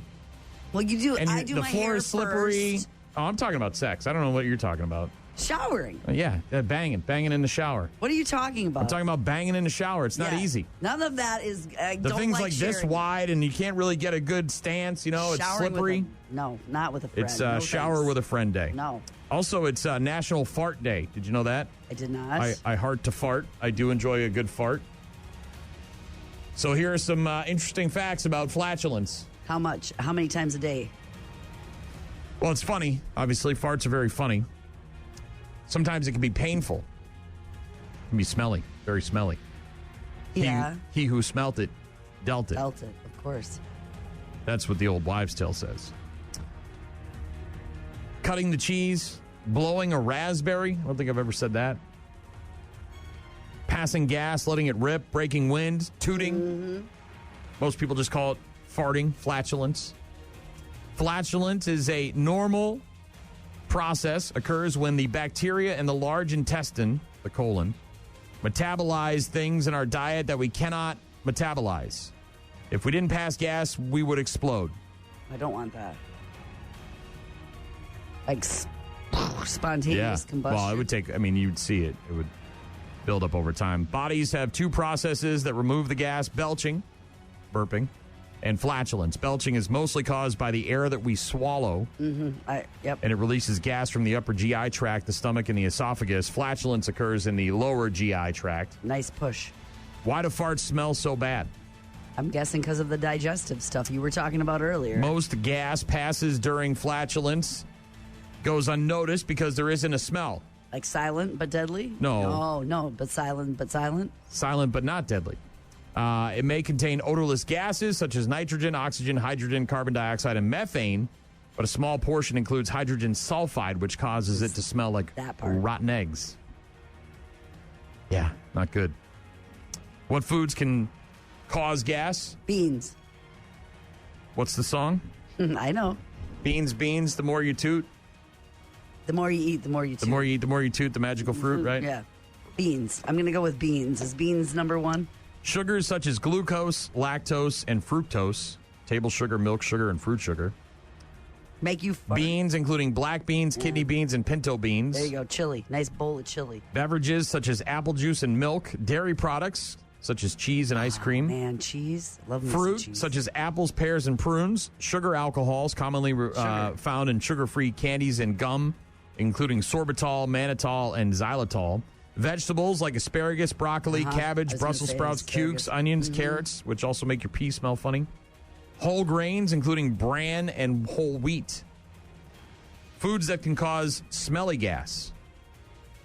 Well, you do. And I do the my floor hair is slippery. first. Oh, I'm talking about sex. I don't know what you're talking about. Showering. Yeah, banging in the shower. What are you talking about? I'm talking about banging in the shower. It's not easy. None of that is. I The don't thing's like like this sharing. wide, and you can't really get a good stance. It's Showering slippery. No, not with a friend. It's No shower thanks. with a friend day. No. Also, it's National Fart Day. Did you know that? I did not. I heart to fart. I do enjoy a good fart. So here are some interesting facts about flatulence. How much? How many times a day? Well, it's funny. Obviously, farts are very funny. Sometimes it can be painful. It can be smelly, very smelly. Yeah. He who smelt it, dealt it. Dealt it, of course. That's what the old wives' tale says. Cutting the cheese, blowing a raspberry. I don't think I've ever said that. Passing gas, letting it rip, breaking wind, tooting. Mm-hmm. Most people just call it farting, flatulence. Flatulence is a normal process, occurs when the bacteria in the large intestine, the colon, metabolize things in our diet that we cannot metabolize. If we didn't pass gas, we would explode. I don't want that. Like spontaneous combustion. Well, it would take, you'd see it. It would build up over time. Bodies have two processes that remove the gas: belching, burping, and flatulence. Belching is mostly caused by the air that we swallow. Mm-hmm. Yep. And it releases gas from the upper GI tract, the stomach, and the esophagus. Flatulence occurs in the lower GI tract. Nice push. Why do farts smell so bad? I'm guessing because of the digestive stuff you were talking about earlier. Most gas passes during flatulence, goes unnoticed because there isn't a smell. Like silent but deadly? No. No, but silent but silent? Silent but not deadly. It may contain odorless gases such as nitrogen, oxygen, hydrogen, carbon dioxide, and methane, but a small portion includes hydrogen sulfide, which causes it to smell like rotten eggs. Yeah, not good. What foods can cause gas? Beans. What's the song? I know. Beans, the more you toot. The more you eat, the more you toot. The more you eat, the more you toot, the magical fruit, right? Yeah. Beans. I'm going to go with beans. Is beans number one? Sugars such as glucose, lactose, and fructose, table sugar, milk sugar, and fruit sugar. Make you fart. Beans, including black beans, kidney beans, and pinto beans. There you go. Chili. Nice bowl of chili. Beverages such as apple juice and milk. Dairy products such as cheese and ice cream. Man, cheese. Love me Fruit some cheese. such as apples, pears, and prunes. Sugar alcohols commonly found in sugar-free candies and gum, including sorbitol, mannitol, and xylitol. Vegetables like asparagus, broccoli, cabbage, Brussels sprouts, cukes, onions, carrots, which also make your pee smell funny. Whole grains, including bran and whole wheat. Foods that can cause smelly gas.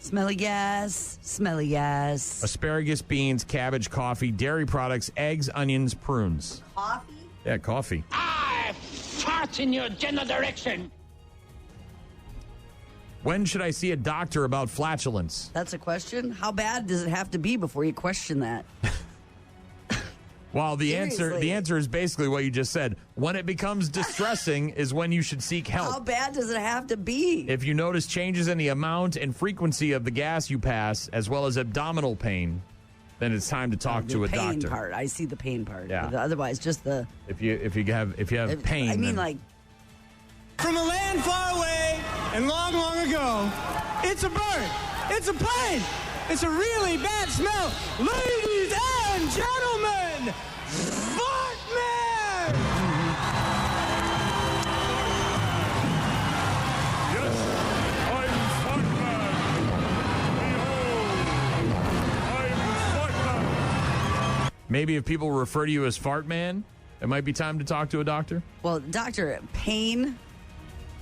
Smelly gas. Smelly gas. Asparagus, beans, cabbage, coffee, dairy products, eggs, onions, prunes. Coffee? Yeah, coffee. I fart in your general direction. When should I see a doctor about flatulence? That's a question. How bad does it have to be before you question that? Well, the Seriously. answer is basically what you just said. When it becomes distressing is when you should seek help. How bad does it have to be? If you notice changes in the amount and frequency of the gas you pass, as well as abdominal pain, then it's time to talk to a the pain doctor. part. I see the pain part. Yeah. Otherwise, just the. If you have pain, I mean, then- like. From a land far away and long, long ago, it's a bird. It's a plane. It's a really bad smell. Ladies and gentlemen, Fart Man! Maybe if people refer to you as Fart Man, it might be time to talk to a doctor. Well, doctor, pain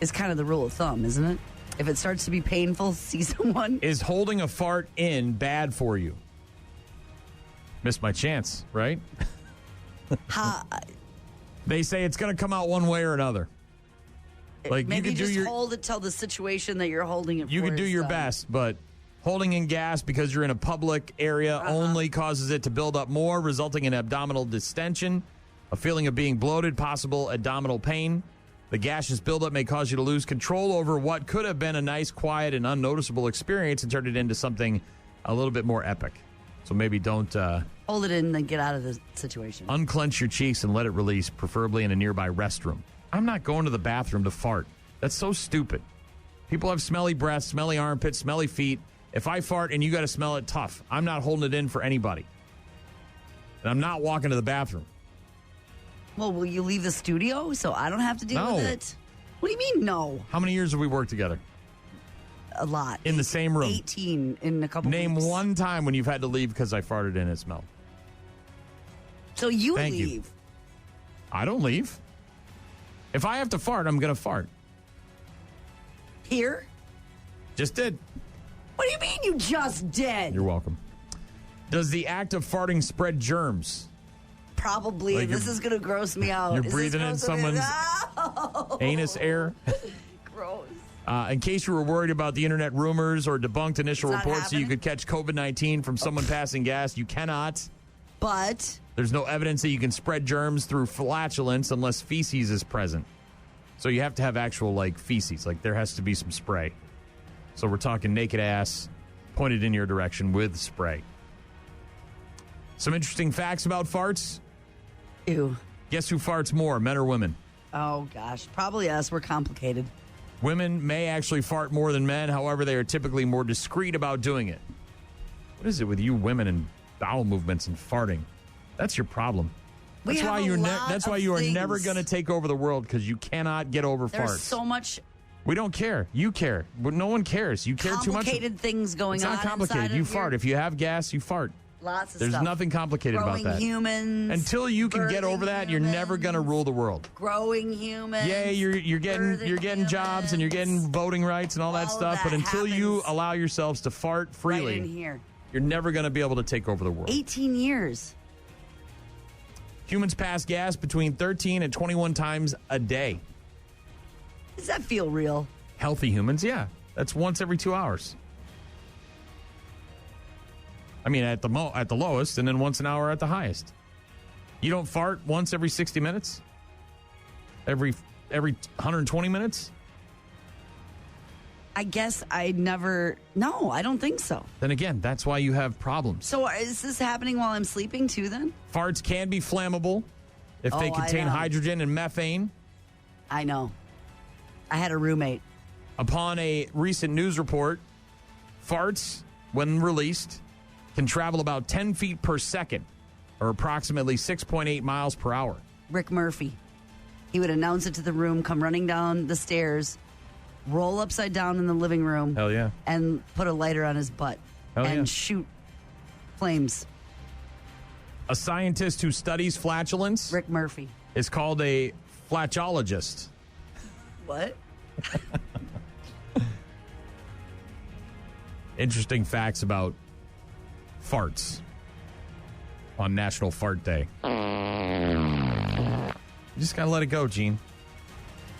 is kind of the rule of thumb, isn't it? If it starts to be painful, see someone. Is holding a fart in bad for you? Missed my chance, right? They say it's going to come out one way or another. Like Maybe you could just do your hold it till the situation that you're holding it you for could do is your done. best, but holding in gas because you're in a public area only causes it to build up more, resulting in abdominal distension, a feeling of being bloated, possible abdominal pain. The gaseous buildup may cause you to lose control over what could have been a nice, quiet, and unnoticeable experience and turn it into something a little bit more epic. So maybe don't Hold it in and then get out of the situation. unclench your cheeks and let it release, preferably in a nearby restroom. I'm not going to the bathroom to fart. That's so stupid. People have smelly breaths, smelly armpits, smelly feet. If I fart and you got to smell it, tough. I'm not holding it in for anybody. And I'm not walking to the bathroom. Well, will you leave the studio so I don't have to deal with it? What do you mean, no? How many years have we worked together? A lot. In the same room. 18 in a couple Name weeks. one time when you've had to leave because I farted and it smelled. So you Thank leave. you. I don't leave. If I have to fart, I'm going to fart. Here? Just did. What do you mean you just did? You're welcome. Does the act of farting spread germs? Probably. Like This is going to gross me out. You're Is this breathing in grossing me- someone's No. anus air? Gross. In case you were worried about the internet rumors or debunked initial It's not reports that you happening? could catch COVID-19 from someone passing gas, you cannot. But There's no evidence that you can spread germs through flatulence unless feces is present. So you have to have actual, feces. There has to be some spray. So we're talking naked ass pointed in your direction with spray. Some interesting facts about farts. Ew. Guess who farts more, men or women? Oh, gosh. Probably us. We're complicated. Women may actually fart more than men. However, they are typically more discreet about doing it. What is it with you women and bowel movements and farting? That's your problem. That's why you are never going to take over the world, because you cannot get over There's farts. so much We don't care. You care. But no one cares. You care too much. complicated things going It's on. not complicated. inside You of fart. your- If you have gas, you fart. Lots of There's stuff. nothing complicated Growing about that. humans. Until you can get birthing over that, you're never going to rule the world. Growing humans. Yeah, you're getting jobs and you're getting voting rights and all that stuff. But until you allow yourselves to fart freely, Right in here. you're never going to be able to take over the world. 18 years. Humans pass gas between 13 and 21 times a day. Does that feel real? Healthy humans, yeah. That's once every 2 hours. I mean, at the lowest, and then once an hour at the highest. You don't fart once every 60 minutes? Every 120 minutes? I guess I never. No, I don't think so. Then again, that's why you have problems. So is this happening while I'm sleeping too then? Farts can be flammable if they Oh, I contain know. hydrogen and methane. I know. I had a roommate. Upon a recent news report, farts, when released, can travel about 10 feet per second, or approximately 6.8 miles per hour. Rick Murphy. He would announce it to the room, come running down the stairs, roll upside down in the living room. Hell yeah. And put a lighter on his butt. Hell and yeah. shoot flames. A scientist who studies flatulence, Rick Murphy, is called a flatulologist. What? Interesting facts about farts on National Fart Day. You just got to let it go, Gene.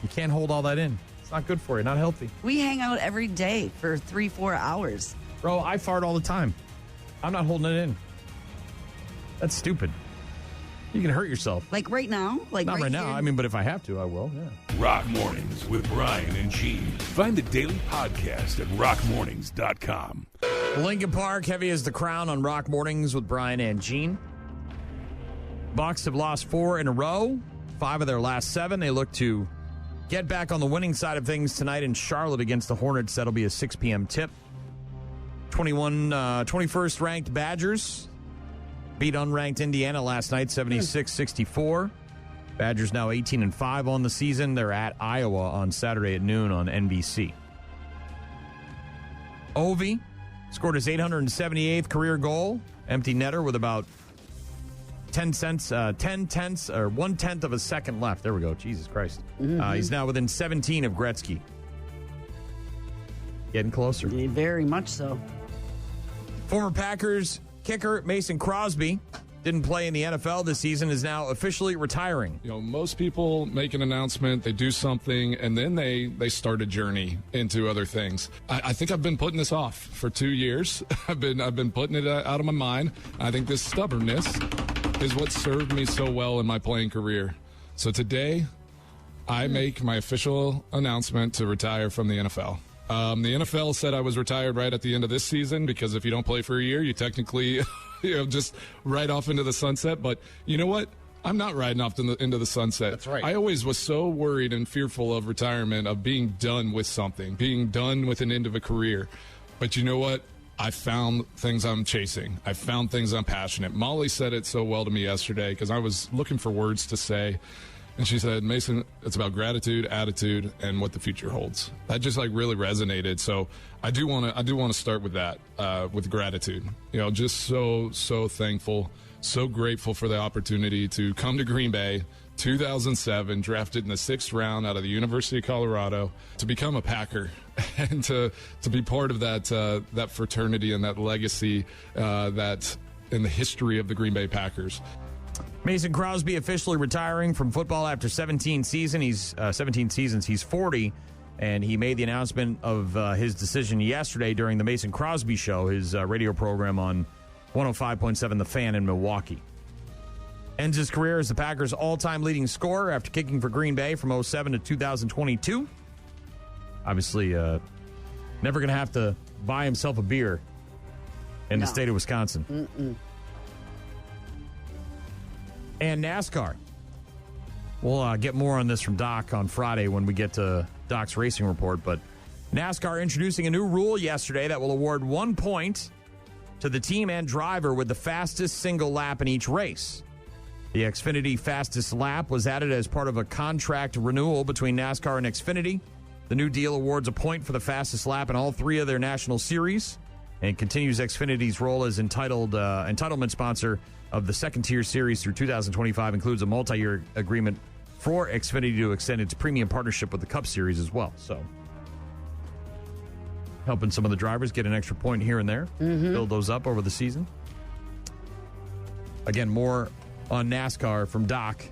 You can't hold all that in. It's not good for you, not healthy. We hang out every day for 3-4 hours. Bro, I fart all the time. I'm not holding it in. That's stupid. You can hurt yourself. Like right now? Like Not right now. here? I mean, but if I have to, I will. Yeah. Rock Mornings with Brian and Gene. Find the daily podcast at rockmornings.com. Lincoln Park, heavy as the crown on Rock Mornings with Brian and Gene. Bucks have lost 4 in a row, 5 of their last 7. They look to get back on the winning side of things tonight in Charlotte against the Hornets. That'll be a 6 p.m. tip. 21st ranked Badgers beat unranked Indiana last night, 76-64. Badgers now 18-5 on the season. They're at Iowa on Saturday at noon on NBC. Ovi scored his 878th career goal. Empty netter with about 1/10 of a second left. There we go. Jesus Christ. He's now within 17 of Gretzky. Getting closer. Very much so. Former Packers kicker Mason Crosby didn't play in the NFL this season, is now officially retiring. You know, most people make an announcement, they do something, and then they start a journey into other things. I think I've been putting this off for 2 years. I've been putting it out of my mind. I think this stubbornness is what served me so well in my playing career. So today, I make my official announcement to retire from the NFL. The NFL said I was retired right at the end of this season because if you don't play for a year, you technically, just right off into the sunset. But you know what? I'm not riding off into the sunset. That's right. I always was so worried and fearful of retirement, of being done with something, being done with an end of a career. But you know what? I found things I'm chasing. I found things I'm passionate. Molly said it so well to me yesterday because I was looking for words to say. And she said, Mason, it's about gratitude, attitude, and what the future holds. That just like really resonated. So I do want to start with that, with gratitude. You know, just so thankful, so grateful for the opportunity to come to Green Bay, 2007, drafted in the 6th round out of the University of Colorado, to become a Packer and to be part of that fraternity and that legacy that in the history of the Green Bay Packers. Mason Crosby officially retiring from football after 17 seasons. He's 40, and he made the announcement of his decision yesterday during the Mason Crosby Show, his radio program on 105.7 The Fan in Milwaukee. Ends his career as the Packers' all-time leading scorer after kicking for Green Bay from 2007 to 2022. Obviously, never going to have to buy himself a beer in the state of Wisconsin. Mm-mm. And NASCAR. We'll get more on this from Doc on Friday when we get to Doc's racing report. But NASCAR introducing a new rule yesterday that will award 1 point to the team and driver with the fastest single lap in each race. The Xfinity fastest lap was added as part of a contract renewal between NASCAR and Xfinity. The new deal awards a point for the fastest lap in all 3 of their national series and continues Xfinity's role as entitlement sponsor of the second-tier series through 2025, includes a multi-year agreement for Xfinity to extend its premium partnership with the Cup Series as well. So, helping some of the drivers get an extra point here and there, build those up over the season. Again, more on NASCAR from Doc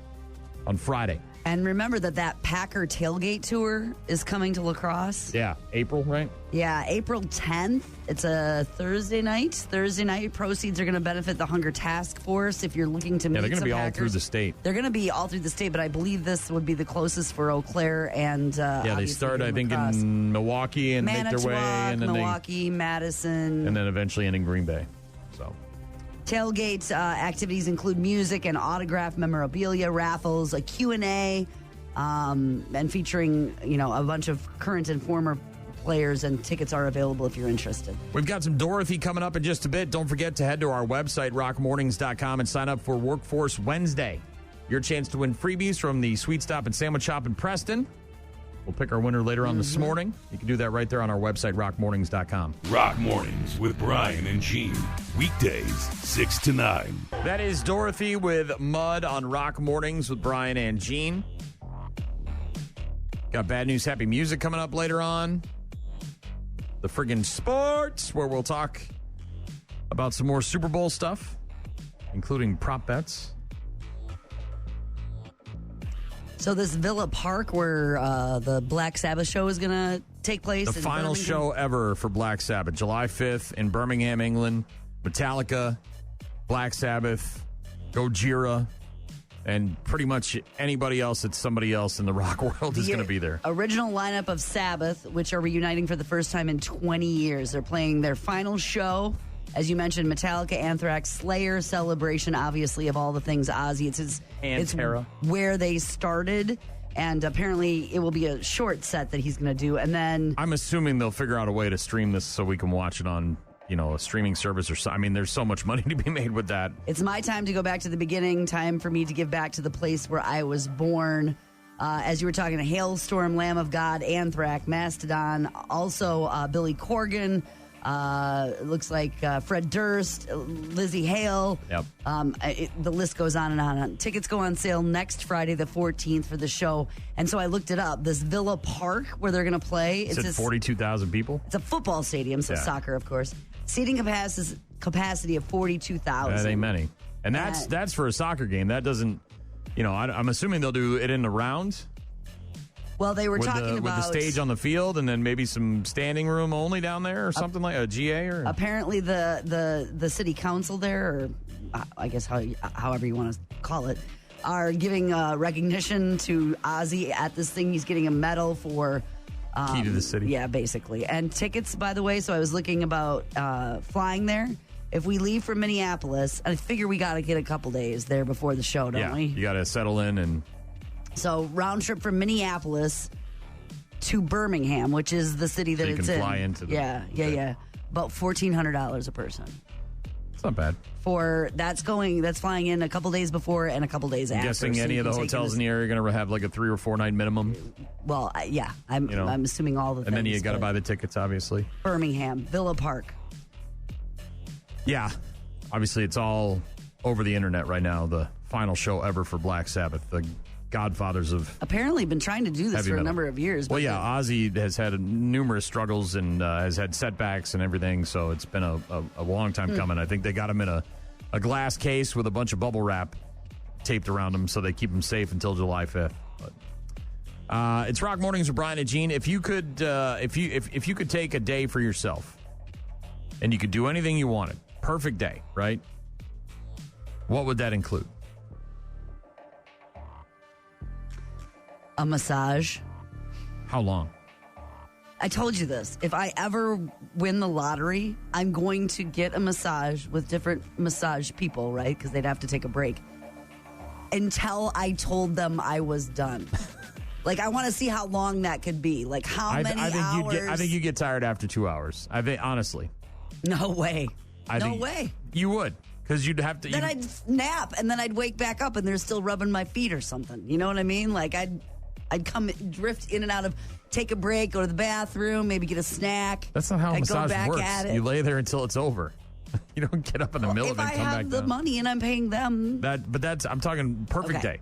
on Friday. And remember that Packer tailgate tour is coming to La Crosse. Yeah, April, right? Yeah, April 10th. It's a Thursday night. Thursday night proceeds are going to benefit the Hunger Task Force if you're looking to meet they're going to be Packers. all through the state. They're going to be all through the state, but I believe this would be the closest for Eau Claire and they start, I think, in Milwaukee and Manitowoc, make their way. And then Milwaukee, Madison. And then eventually ending Green Bay. So... Tailgate activities include music and autograph memorabilia, raffles, a Q&A, and featuring, a bunch of current and former players, and tickets are available if you're interested. We've got some Dorothy coming up in just a bit. Don't forget to head to our website, rockmornings.com, and sign up for Workforce Wednesday. Your chance to win freebies from the Sweet Stop and Sandwich Shop in Preston. We'll pick our winner later on this morning. You can do that right there on our website, rockmornings.com. Rock Mornings with Brian and Gene. Weekdays, 6 to 9. That is Dorothy with Mud on Rock Mornings with Brian and Gene. Got Bad News, Happy Music coming up later on. The friggin' sports, where we'll talk about some more Super Bowl stuff, including prop bets. So this Villa Park where the Black Sabbath show is going to take place. The final show ever for Black Sabbath, July 5th in Birmingham, England. Metallica, Black Sabbath, Gojira, and pretty much anybody else that's somebody else in the rock world is going to be there. Original lineup of Sabbath, which are reuniting for the first time in 20 years. They're playing their final show. As you mentioned, Metallica, Anthrax, Slayer, Celebration, obviously, of all the things Ozzy. It's where they started, and apparently it will be a short set that he's going to do. And then I'm assuming they'll figure out a way to stream this so we can watch it on, a streaming service or so. I mean, there's so much money to be made with that. It's my time to go back to the beginning, time for me to give back to the place where I was born. As you were talking, Hailstorm, Lamb of God, Anthrax, Mastodon, also Billy Corgan. It looks like Fred Durst, Lizzie Hale. Yep. The list goes on and on. Tickets go on sale next Friday, the 14th, for the show. And so I looked it up. This Villa Park where they're going to play. It's 42,000 people? It's a football stadium, so soccer, of course. Seating capacity of 42,000. That ain't many. And that's for a soccer game. That doesn't, I'm assuming they'll do it in the round. Well, they were talking about with the stage on the field, and then maybe some standing room only down there, or something like a GA. Or apparently, the city council there, or I guess however you want to call it, are giving recognition to Ozzy at this thing. He's getting a medal for key to the city. Yeah, basically. And tickets, by the way. So I was looking about flying there. if we leave from Minneapolis, I figure we got to get a couple days there before the show, don't we? You got to settle in. And so round trip from Minneapolis to Birmingham, which is the city that you it's can in. fly into the About $1,400 a person. It's not bad. That's flying in a couple days before and a couple days after. I'm guessing any of the hotels in the area are going to have like a 3 or 4 night minimum. Well, I'm assuming all the things. And then you got to buy the tickets, obviously. Birmingham, Villa Park. Yeah. Obviously, it's all over the internet right now. The final show ever for Black Sabbath. The godfathers of apparently been trying to do this for a number of years. Well, Ozzy has had numerous struggles and has had setbacks and everything, so it's been a long time coming. I think they got him in a glass case with a bunch of bubble wrap taped around him so they keep him safe until July 5th. But, it's Rock Mornings with Brian and Gene. If you could if you could take a day for yourself and you could do anything you wanted, perfect day, right? What would that include? A massage. How long? I told you this. If I ever win the lottery, I'm going to get a massage with different massage people, right? Because they'd have to take a break. Until I told them I was done. Like, I want to see how long that could be. Like, how many hours? I think you get tired after 2 hours. I think, honestly. No way. No way. You would. Because you'd have to. Then I'd nap, and then I'd wake back up, and they're still rubbing my feet or something. You know what I mean? Like, I'd come drift in and out of, take a break, go to the bathroom, maybe get a snack. That's not how a massage works. At it. You lay there until it's over. You don't get up in the middle of it and come back down. If I have the money and I'm paying them. I'm talking perfect day.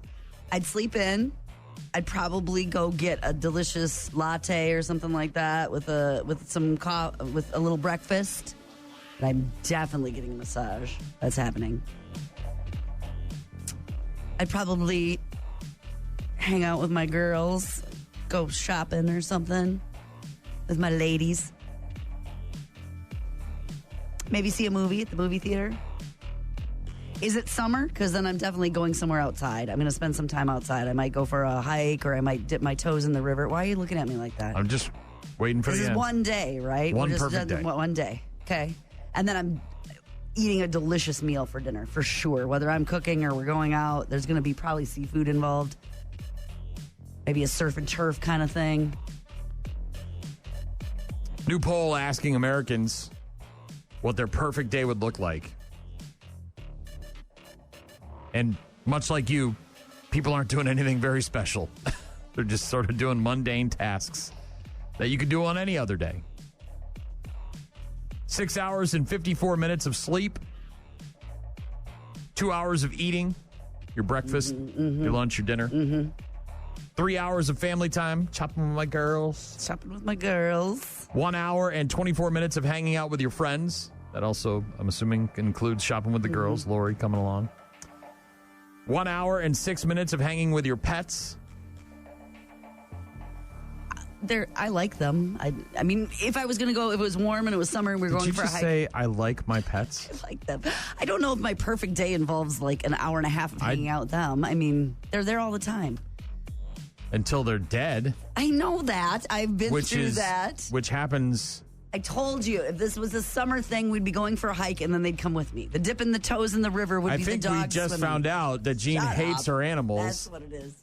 I'd sleep in. I'd probably go get a delicious latte or something like that with a little breakfast. But I'm definitely getting a massage. That's happening. I'd probably hang out with my girls, go shopping or something with my ladies. Maybe see a movie at the movie theater. Is it summer? Because then I'm definitely going somewhere outside. I'm going to spend some time outside. I might go for a hike, or I might dip my toes in the river. Why are you looking at me like that? I'm just waiting for this the is end. One day, right? One perfect day. One day. Okay. And then I'm eating a delicious meal for dinner, for sure. Whether I'm cooking or we're going out, there's going to be probably seafood involved. Maybe a surf and turf kind of thing. New poll asking Americans what their perfect day would look like. And much like you, people aren't doing anything very special. They're just sort of doing mundane tasks that you could do on any other day. 6 hours and 54 minutes of sleep. 2 hours of eating. Your breakfast, your lunch, your dinner. 3 hours of family time. Chopping with my girls. 1 hour and 24 minutes of hanging out with your friends. That also, I'm assuming, includes shopping with the girls. Lori coming along. 1 hour and 6 minutes of hanging with your pets. I like them. I mean, if I was going to go, if it was warm and it was summer and we were going for a hike. Did you just say, I like my pets? I like them. I don't know if my perfect day involves like an hour and a half of hanging out with them. I mean, they're there all the time. Until they're dead. I know that. I've been through that. Which happens. I told you, if this was a summer thing, we'd be going for a hike and then they'd come with me. The dipping the toes in the river would be the dogs. I think we just found out that Jean hates her animals. That's what it is.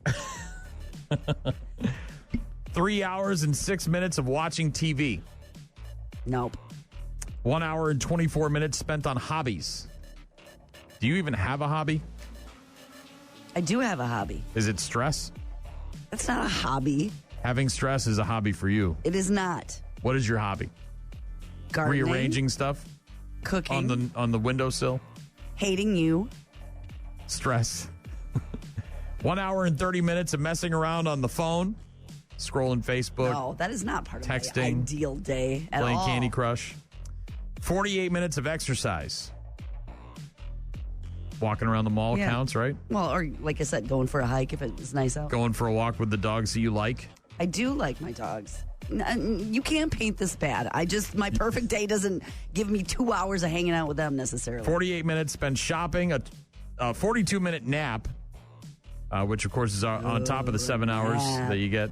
3 hours and 6 minutes of watching TV. Nope. 1 hour and 24 minutes spent on hobbies. Do you even have a hobby? I do have a hobby. Is it stress? That's not a hobby. Having stress is a hobby for you. It is not. What is your hobby? Gardening. Rearranging stuff? Cooking. On the windowsill? Hating you. Stress. 1 hour and 30 minutes of messing around on the phone. Scrolling Facebook. No, that is not part texting, of my ideal day at playing all. Candy Crush. 48 minutes of exercise. Walking around the mall counts, right? Well, or like I said, going for a hike if it's nice out. Going for a walk with the dogs that you like. I do like my dogs. You can't paint this bad. My perfect day doesn't give me 2 hours of hanging out with them necessarily. 48 minutes spent shopping, a 42-minute nap, which of course is on top of the 7 hours that you get.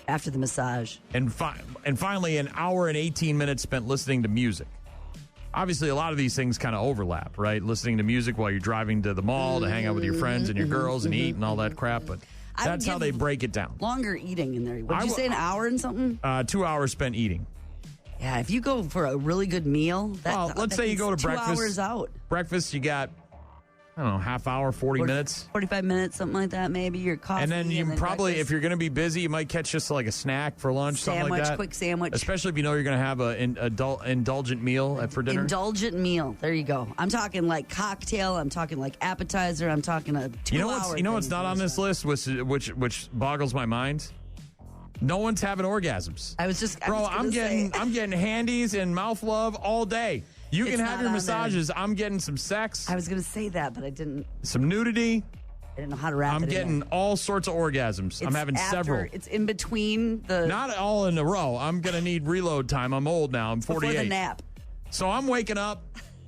After the massage. And finally, an hour and 18 minutes spent listening to music. obviously a lot of these things kind of overlap, right? Listening to music while you're driving to the mall to hang out with your friends and your girls and eat and all that crap. But that's how they break it down. Longer eating in there. Would you say an hour and something? 2 hours spent eating. Yeah, if you go for a really good meal, let's say you go to breakfast. 2 hours out. Breakfast, you got, I don't know, half hour, 40 minutes. 45 minutes, something like that, maybe. Your coffee. And then you probably, if you're going to be busy, you might catch just like a snack for lunch, something like that. Quick sandwich. Especially if you know you're going to have an indulgent meal for dinner. Indulgent meal. There you go. I'm talking like cocktail. I'm talking like appetizer. I'm talking a 2 hour. You know what's not on this list, which boggles my mind? No one's having orgasms. I'm getting handies and mouth love all day. You can have your massages. I'm getting some sex. I was going to say that, but I didn't. Some nudity. I didn't know how to wrap it in. I'm getting all sorts of orgasms. I'm having several. It's in between the. Not all in a row. I'm going to need reload time. I'm old now. I'm 48. Before the nap. So I'm waking up.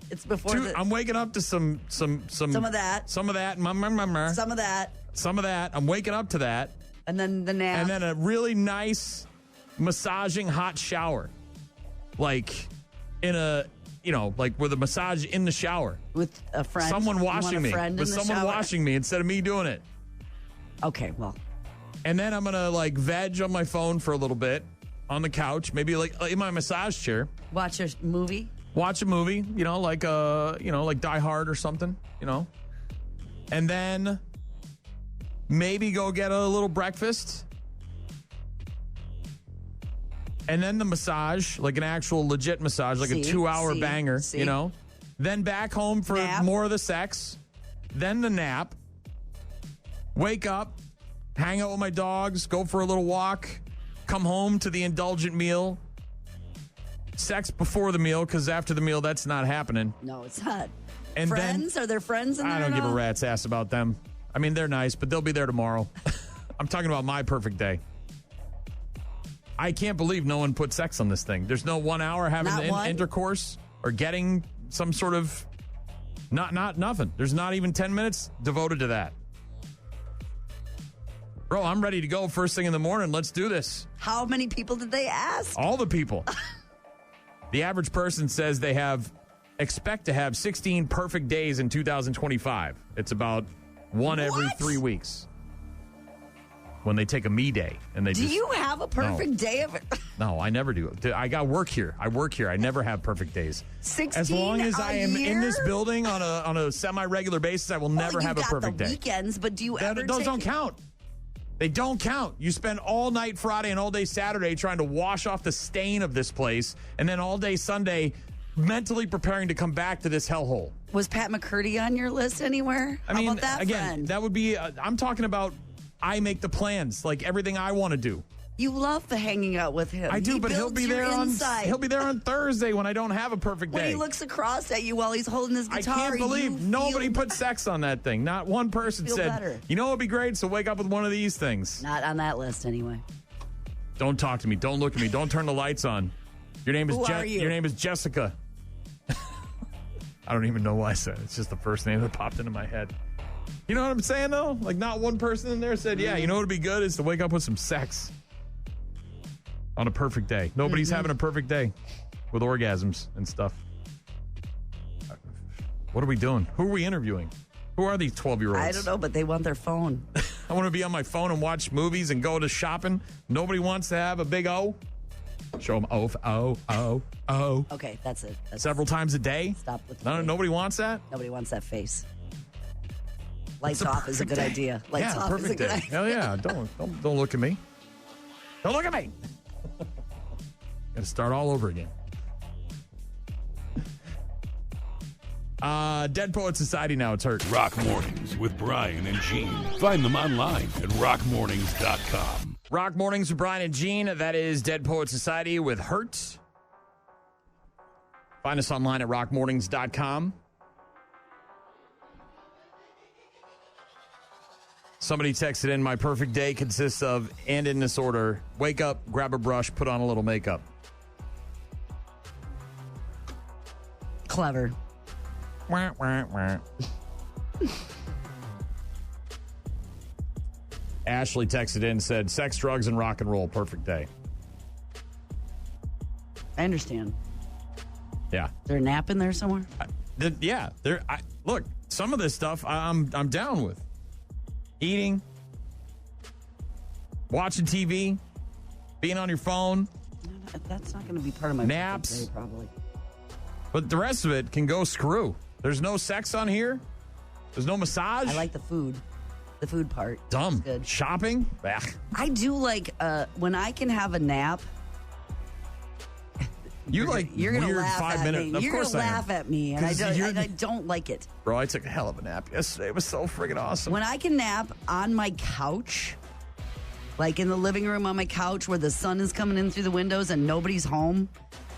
It's before I'm waking up to some of that. Some of that. Some of that. Some of that. I'm waking up to that. And then the nap. And then a really nice massaging hot shower. Like in a, like with a massage in the shower. With a friend. Someone washing me. With someone washing me instead of me doing it. Okay, well. And then I'm going to like veg on my phone for a little bit on the couch. Maybe like in my massage chair. Watch a movie. Watch a movie, like Die Hard or something, And then maybe go get a little breakfast. And then the massage, like an actual legit massage, like a 2 hour banger, Then back home for more of the sex. Then the nap. Wake up, hang out with my dogs, go for a little walk, come home to the indulgent meal. Sex before the meal, because after the meal, that's not happening. No, it's not. And friends? Are there friends in there? I don't give a rat's ass about them. I mean, they're nice, but they'll be there tomorrow. I'm talking about my perfect day. I can't believe no one put sex on this thing. There's no 1 hour having intercourse or getting some sort of nothing. There's not even 10 minutes devoted to that. Bro, I'm ready to go first thing in the morning. Let's do this. How many people did they ask? All the people. The average person says they expect to have 16 perfect days in 2025. It's about one every 3 weeks. When they take a me day and they do you have a perfect day of it? No, I never do. I got work here. I work here. I never have perfect days. 16 as long as I am year? in this building on a semi-regular basis, I will never have a perfect day. Weekends, but do you ever? Those don't count. They don't count. You spend all night Friday and all day Saturday trying to wash off the stain of this place, and then all day Sunday mentally preparing to come back to this hellhole. Was Pat McCurdy on your list anywhere? I mean, how about that again, friend? that would be. I'm talking about. I make the plans, like everything I want to do. You love the hanging out with him. I do, but he'll be there on Thursday when I don't have a perfect day. When he looks across at you while he's holding his guitar. I can't believe nobody put sex on that thing. Not one person said, better. You know what would be great? So wake up with one of these things. Not on that list anyway. Don't talk to me. Don't look at me. Don't turn the lights on. Your name is Your name is Jessica. I don't even know why I said it. It's just the first name that popped into my head. You know what I'm saying, though? Like, not one person in there said, yeah, you know what would be good is to wake up with some sex on a perfect day. Nobody's having a perfect day with orgasms and stuff. What are we doing? Who are we interviewing? Who are these 12-year-olds? I don't know, but they want their phone. I want to be on my phone and watch movies and go to shopping. Nobody wants to have a big O. Show them O. Okay, that's it. Several times a day? Stop with Nobody wants that? Nobody wants that face. Lights off is a good idea. Lights off is a good idea. Hell yeah. Don't look at me. Don't look at me. Got to start all over again. Dead Poet Society now. It's hurt. Rock Mornings with Brian and Gene. Find them online at rockmornings.com. Rock Mornings with Brian and Gene. That is Dead Poet Society with Hurt. Find us online at rockmornings.com. Somebody texted in, my perfect day consists of, and in this order, wake up, grab a brush, put on a little makeup. Clever. Wah, wah, wah. Ashley texted in and said, sex, drugs, and rock and roll, perfect day. I understand. Yeah. Is there a nap in there somewhere? Look, some of this stuff I'm down with. Eating, watching TV, being on your phone. That's not going to be part of my naps, day, probably. But the rest of it can go screw. There's no sex on here. There's no massage. I like the food. The food part. Dumb. Good. Shopping. Bah. I do like when I can have a nap. You're gonna weird laugh 5 at minutes. me. Of You're course gonna I am. laugh at me, and I don't like it. Bro, I took a hell of a nap yesterday. It was so friggin' awesome. When I can nap on my couch, like in the living room on my couch where the sun is coming in through the windows and nobody's home,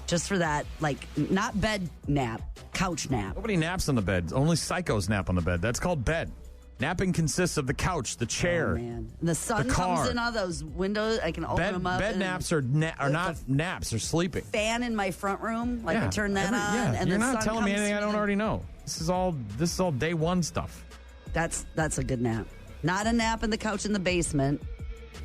just for that, like, not bed nap, couch nap. Nobody naps on the bed. Only psychos nap on the bed. That's called bed. Napping consists of the couch, the chair, Oh, man. And the sun the car. comes in all those windows. I can open them up. Bed and naps are not naps. They're sleeping. fan in my front room, like I turn that on. Yeah, and you're the not sun telling me comes anything I through don't already know. This is all day one stuff. That's a good nap. Not a nap in the couch in the basement.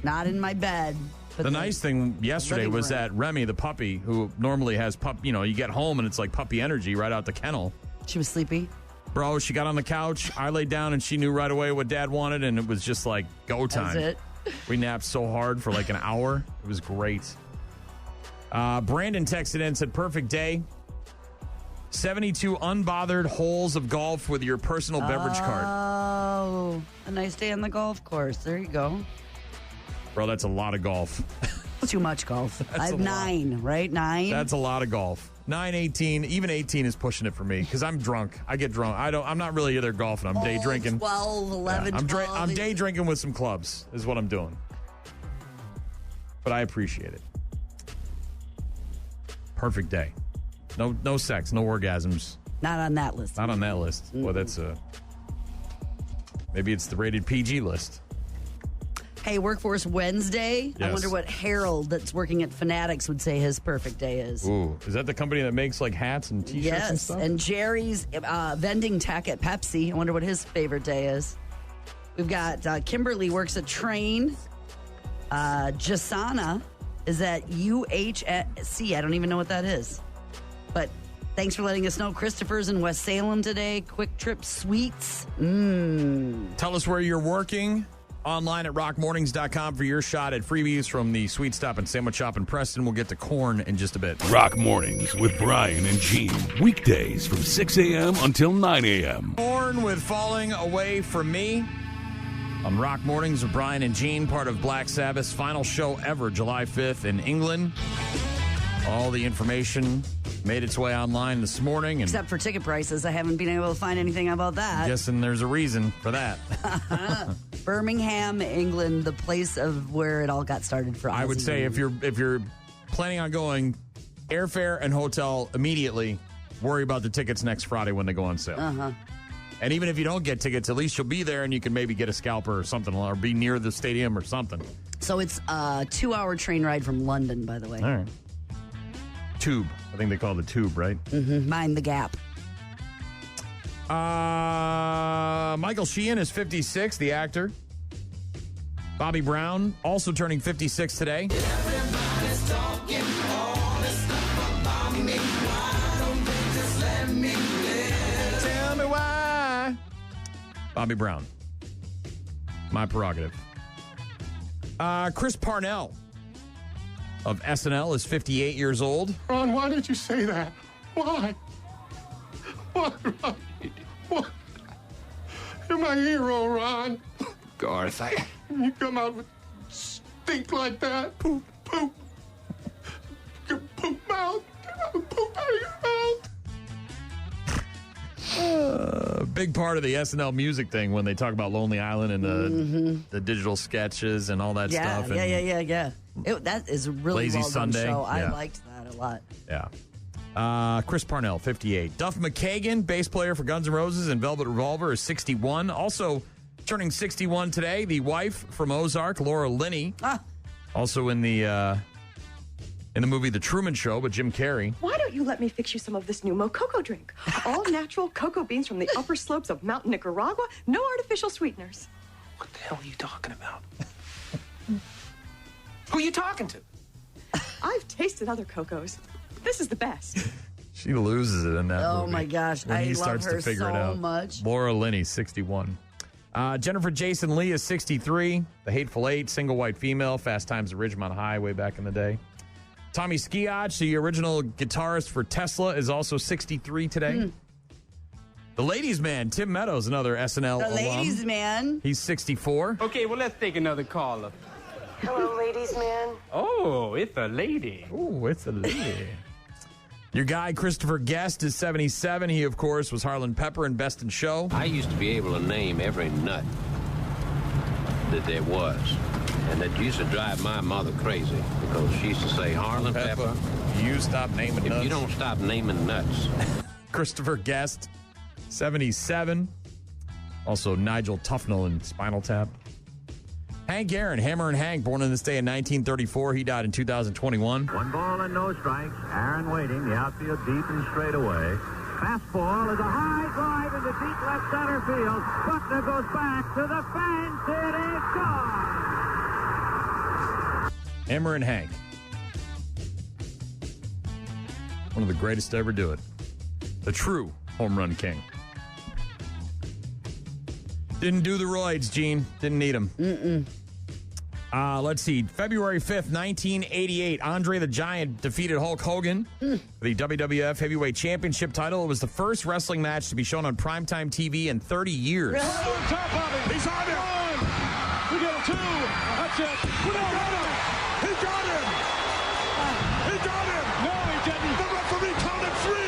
Not in my bed. But The nice thing yesterday living was room. that Remy, the puppy, who normally has you get home and it's like puppy energy right out the kennel. She was sleepy. Bro, she got on the couch. I laid down and she knew right away what Dad wanted, and it was just like go time. That's it. We napped so hard for like an hour. It was great. Brandon texted in and said, perfect day. 72 unbothered holes of golf with your personal beverage cart. Oh, a nice day on the golf course. There you go. Bro, that's a lot of golf. Too much golf. I have a 9, right? 9? That's a lot of golf. 9, 18, even 18 is pushing it for me because I'm drunk. I get drunk. I'm not really either golfing. I'm day drinking. 12, 11, I'm 12. I'm day drinking with some clubs is what I'm doing. But I appreciate it. Perfect day. No sex, no orgasms. Not on that list. Not on that list. Well, that's maybe it's the rated PG list. Hey, Workforce Wednesday. I Yes. wonder what Harold that's working at Fanatics would say his perfect day is. Ooh, is that the company that makes like hats and t-shirts and Yes, stuff? and Jerry's vending tech at Pepsi. I wonder what his favorite day is. We've got Kimberly works at Train. Jasana is at UHC. I don't even know what that is. But thanks for letting us know. Christopher's in West Salem today. Quick Trip Sweets. Tell us where you're working. Online at rockmornings.com for your shot at freebies from the Sweet Stop and Sandwich Shop in Preston. We'll get to corn in just a bit. Rock Mornings with Brian and Gene. Weekdays from 6 a.m. until 9 a.m. Corn with Falling Away From Me. On Rock Mornings with Brian and Gene, part of Black Sabbath's final show ever, July 5th in England. All the information made its way online this morning. And Except for ticket prices. I haven't been able to find anything about that. guessing there's a reason for that. Birmingham, England, the place of where it all got started for I would Ozzy. say if you're planning on going, airfare and hotel immediately. Worry about the tickets next Friday when they go on sale. Uh-huh. And even if you don't get tickets, at least you'll be there and you can maybe get a scalper or something, or be near the stadium or something. So it's a 2-hour train ride from London, by the way. All right. Tube. I think they call it the Tube, right? Mm-hmm. Mind the gap. Michael Sheehan is 56, the actor. Bobby Brown, also turning 56 today. Tell me why. Bobby Brown. My prerogative. Chris Parnell of SNL is 58 years old. Ron, why did you say that? Why? Why, Ron? Why? You're my hero, Ron. Garth, You come out with stink like that. Poop, poop. Poop mouth. Poop out of your mouth. Big part of the SNL music thing when they talk about Lonely Island and the digital sketches and all that Yeah, stuff. yeah. That is a really Lazy well done Sunday, show. I yeah. liked that a lot. Yeah. Chris Parnell, 58. Duff McKagan, bass player for Guns N' Roses and Velvet Revolver, is 61. Also turning 61 today, the wife from Ozark, Laura Linney. Also in the movie The Truman Show with Jim Carrey. Why don't you let me fix you some of this Numo cocoa drink? All natural cocoa beans from the upper slopes of Mountain Nicaragua, no artificial sweeteners. What the hell are you talking about? Who are you talking to? I've tasted other cocos. This is the best. She loses it in that movie. Oh, my gosh. When I he love starts her to figure it so out. much. Laura Linney, 61. Jennifer Jason Leigh is 63. The Hateful Eight, single white female. Fast Times at Ridgemont High way back in the day. Tommy Skiach, the original guitarist for Tesla, is also 63 today. The ladies' man, Tim Meadows, another SNL alum. The ladies' man. He's 64. Okay, well, let's take another caller. Hello, ladies, man. Oh, it's a lady. Oh, it's a lady. Your guy, Christopher Guest, is 77. He, of course, was Harlan Pepper in Best in Show. I used to be able to name every nut that there was. And that used to drive my mother crazy because she used to say, Harlan Pepper, you stop naming nuts. If you don't stop naming nuts. Christopher Guest, 77. Also, Nigel Tufnell in Spinal Tap. Hank Aaron, Hammer and Hank, born on this day in 1934. He died in 2021. 1 ball and no strikes. Aaron waiting. The outfield deep and straight away. Fastball is a high drive into deep left center field. Buckner goes back to the fence. It is gone. Hammer and Hank. One of the greatest to ever do it. The true home run king. Didn't do the roids, Gene. Didn't need them. Let's see. February 5th, 1988. Andre the Giant defeated Hulk Hogan for the WWF Heavyweight Championship title. It was the first wrestling match to be shown on primetime TV in 30 years. He's on him. We got a 2. That's it. We got him. He got him. He got him. No, he didn't. The referee counted 3.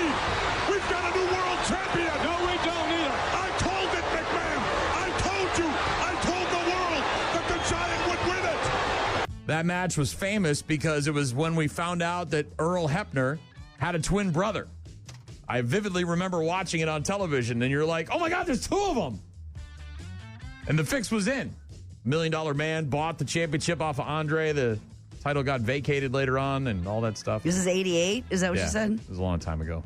We've got a new world champion. No, we don't either. I told it, McMahon. I told you. I told the world that the Giant would win it. That match was famous because it was when we found out that Earl Hebner had a twin brother. I vividly remember watching it on television, and you're like, oh my God, there's 2 of them. And the fix was in. $1 Million Man bought the championship off of Andre. The title got vacated later on and all that stuff. This is 88? Is that what you said? It was a long time ago.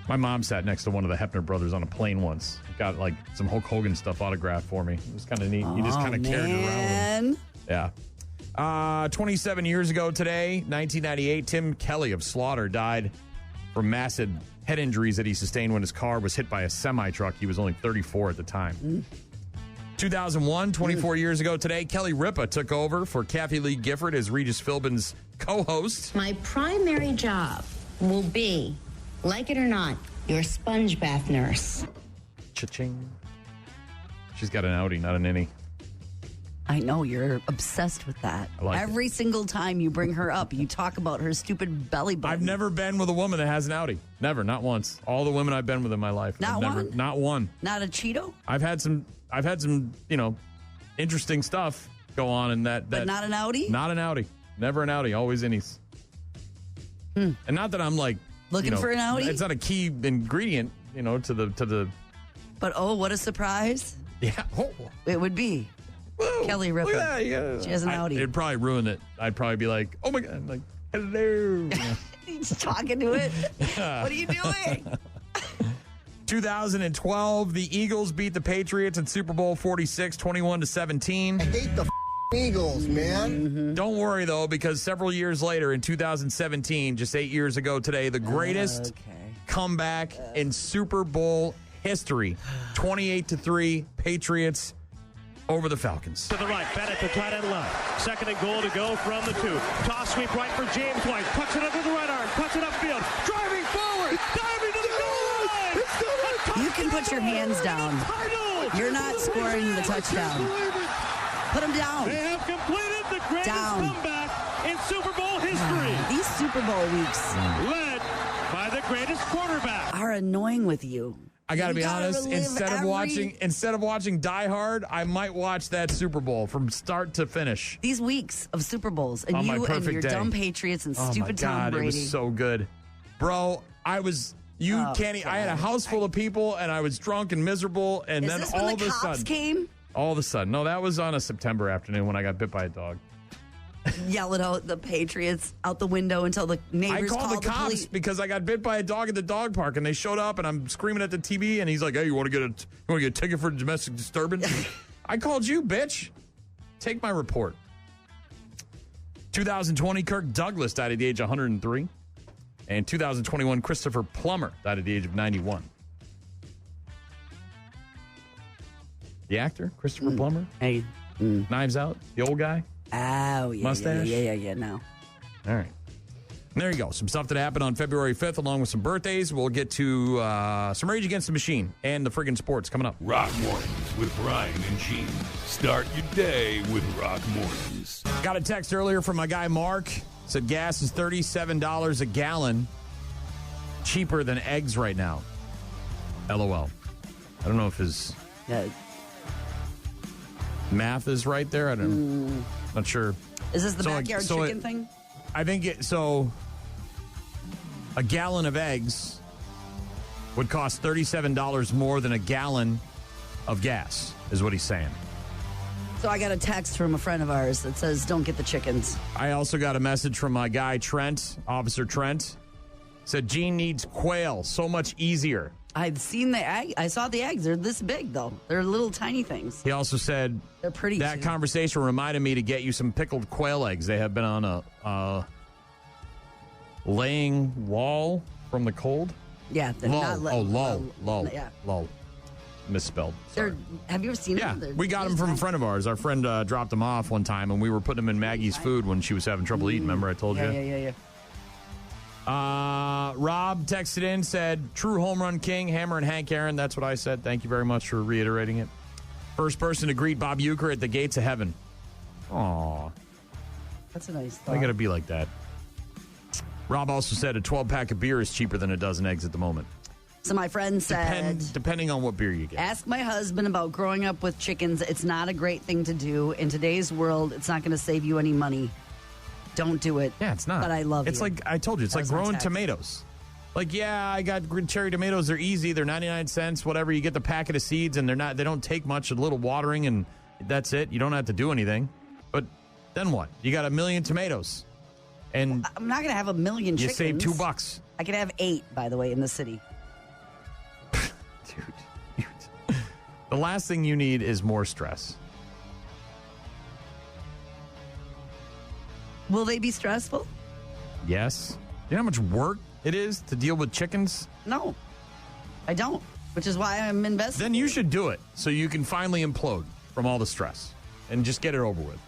My mom sat next to one of the Hebner brothers on a plane once. Got like some Hulk Hogan stuff autographed for me. It was kind of neat. You just kind of carried it around with him. Yeah. 27 years ago today, 1998, Tim Kelly of Slaughter died from massive head injuries that he sustained when his car was hit by a semi-truck. He was only 34 at the time. 2001, 24 years ago today, Kelly Ripa took over for Kathy Lee Gifford as Regis Philbin's co-host. My primary job will be, like it or not, your sponge bath nurse. Cha-ching. She's got an outie, not an innie. I know, you're obsessed with that. I like Every single time you bring her up, you talk about her stupid belly button. I've never been with a woman that has an outie. Never, not once. All the women I've been with in my life. Not one? Not one. Not a Cheeto? I've had some, interesting stuff go on in that. But not an outie? Not an outie. Never an outie. Always innies. And not that I'm like looking for an outie. It's not a key ingredient, to the. But oh, what a surprise! Yeah, it would be. Woo, Kelly Ripa. Look at that, yeah. She has an outie. It'd probably ruin it. I'd probably be like, oh my God, I'm like, hello. He's talking to it. What are you doing? 2012, the Eagles beat the Patriots in Super Bowl 46, 21-17. I hate the Eagles, man. Don't worry, though, because several years later in 2017, just 8 years ago today, the greatest comeback in Super Bowl history. 28-3, Patriots over the Falcons. To the right, Bennett to tight end left. 2nd and goal to go from the 2. Toss sweep right for James White. Pucks it up with the right arm. Pucks it upfield. Driving forward. Diving to the goal line. You can put your hands down. You're not scoring the touchdown. Put them down. They have completed the greatest comeback in Super Bowl history. These Super Bowl weeks, led by the greatest quarterback, are annoying with you. I got to be honest, instead of watching Die Hard, I might watch that Super Bowl from start to finish. These weeks of Super Bowls and on you and your day. Dumb Patriots and stupid Tom Brady. It was so good. Bro, I had a house full of people and I was drunk and miserable and then all of a sudden came? All of a sudden. No, that was on a September afternoon when I got bit by a dog. Yelling out the Patriots out the window until the neighbors called the cops police. Because I got bit by a dog at the dog park and they showed up and I'm screaming at the TV and he's like, hey, you want to get a ticket for domestic disturbance? I called you, bitch. Take my report. 2020, Kirk Douglas died at the age of 103. And 2021, Christopher Plummer died at the age of 91. The actor, Christopher Plummer? Hey. Knives Out, the old guy? Oh, yeah. Mustache? Yeah, no. All right. There you go. Some stuff that happened on February 5th, along with some birthdays. We'll get to some Rage Against the Machine and the friggin' sports coming up. Rock Mornings with Brian and Gene. Start your day with Rock Mornings. Got a text earlier from my guy Mark. Said gas is $37 a gallon. Cheaper than eggs right now. LOL. I don't know if his math is right there. I don't. Not sure. Is this the backyard chicken thing? I think a gallon of eggs would cost $37 more than a gallon of gas, is what he's saying. So I got a text from a friend of ours that says, don't get the chickens. I also got a message from my guy Trent, Officer Trent. Said Gene needs quail. So much easier. I've seen the egg. I saw the eggs. They're this big, though. They're little tiny things. He also said they're pretty. That conversation reminded me to get you some pickled quail eggs. They have been on a laying wall from the cold. Yeah, they're not lull. Yeah. Lull. Misspelled. Sorry. Have you ever seen them? Yeah, we got them from a friend of ours. Our friend dropped them off one time, and we were putting them in Maggie's food when she was having trouble eating. Remember I told you? Yeah. Rob texted in, said, true home run king, Hammer and Hank Aaron. That's what I said. Thank you very much for reiterating it. First person to greet Bob Uecker at the gates of heaven. Aw. That's a nice thought. I got to be like that. Rob also said a 12-pack of beer is cheaper than a dozen eggs at the moment. So my friend said... Depending on what beer you get. Ask my husband about growing up with chickens. It's not a great thing to do. In today's world, it's not going to save you any money. Don't do it. Yeah, it's not. But I love It's like, I told you, it's like growing tomatoes. Like, yeah, I got cherry tomatoes. They're easy. They're 99 cents, whatever. You get the packet of seeds, and they don't take much, a little watering, and that's it. You don't have to do anything. But then what? You got 1 million tomatoes. And I'm not going to have 1 million chickens. You save $2. I could have 8, by the way, in the city. Dude. The last thing you need is more stress. Will they be stressful? Yes. You know how much work it is to deal with chickens? No, I don't, which is why I'm investing. Then you should do it so you can finally implode from all the stress and just get it over with.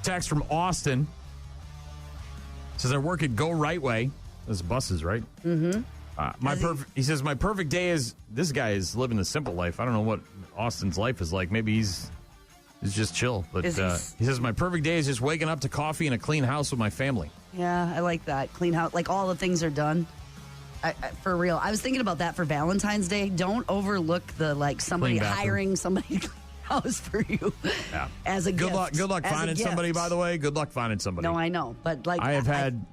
Text from Austin says, I work at Go Right Way. This buses, right? Mm-hmm. He says, my perfect day is, this guy is living the simple life. I don't know what Austin's life is like. Maybe he's just chill. But he says, my perfect day is just waking up to coffee and a clean house with my family. Yeah, I like that. Clean house. Like all the things are done. For real. I was thinking about that for Valentine's Day. Don't overlook the, like, somebody hiring somebody to clean house for you as a gift. Good luck finding somebody, by the way. Good luck finding somebody. No, I know. But, like, I have had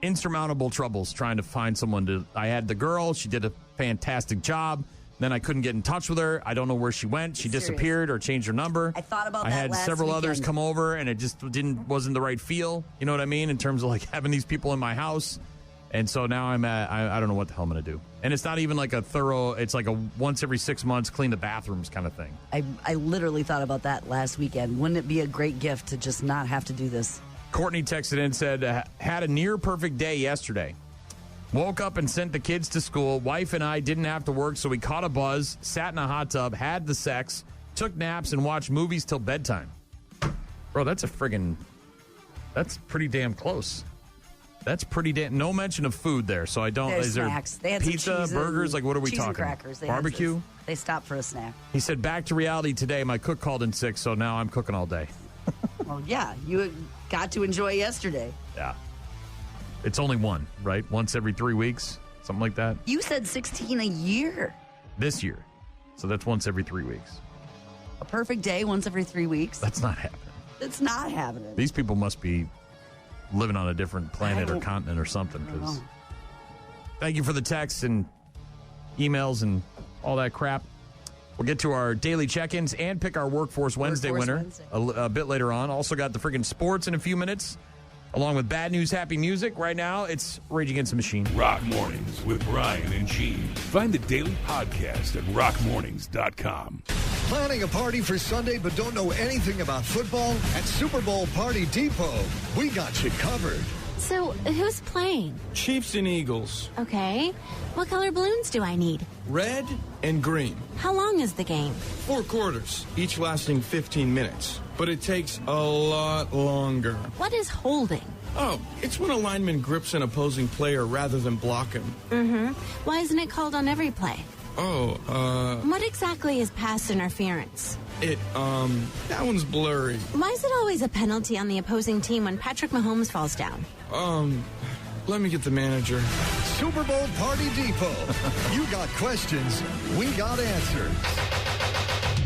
insurmountable troubles trying to find someone to. I had the girl. She did a fantastic job. Then I couldn't get in touch with her. I don't know where she went. She disappeared or changed her number. I thought about that I had last several weekend. others come over, and it just wasn't the right feel. You know what I mean? In terms of, like, having these people in my house. And so now I don't know what the hell I'm going to do. And it's not even like a thorough, it's like a once every 6 months clean the bathrooms kind of thing. I literally thought about that last weekend. Wouldn't it be a great gift to just not have to do this? Courtney texted in and said, had a near perfect day yesterday. Woke up and sent the kids to school. Wife and I didn't have to work, so we caught a buzz, sat in a hot tub, had the sex, took naps, and watched movies till bedtime. Bro, that's pretty damn close. That's pretty damn. No mention of food there, so I don't. There's is snacks. They there had pizza, burgers? Like, what are we cheese talking? And crackers. They barbecue. They stopped for a snack. He said, "Back to reality today. My cook called in sick, so now I'm cooking all day." Well, yeah, you got to enjoy yesterday. Yeah, it's only one, right? Once every 3 weeks, something like that. You said 16 a year. This year, so that's once every 3 weeks. A perfect day once every 3 weeks. That's not happening. It's not happening. These people must be living on a different planet or continent or something. Because thank you for the texts and emails and all that crap. We'll get to our daily check-ins and pick our Workforce Wednesday winner a bit later on. Also got the friggin' sports in a few minutes, along with bad news, happy music. Right now, it's Rage Against the Machine. Rock Mornings with Brian and Gene. Find the daily podcast at rockmornings.com. Planning a party for Sunday but don't know anything about football? At Super Bowl Party Depot, we got you covered. So, who's playing? Chiefs and Eagles. Okay. What color balloons do I need? Red and green. How long is the game? 4 quarters, each lasting 15 minutes. But it takes a lot longer. What is holding? Oh, it's when a lineman grips an opposing player rather than block him. Mm-hmm. Why isn't it called on every play? What exactly is pass interference? That one's blurry. Why is it always a penalty on the opposing team when Patrick Mahomes falls down? Let me get the manager. Super Bowl Party Depot. You got questions, we got answers.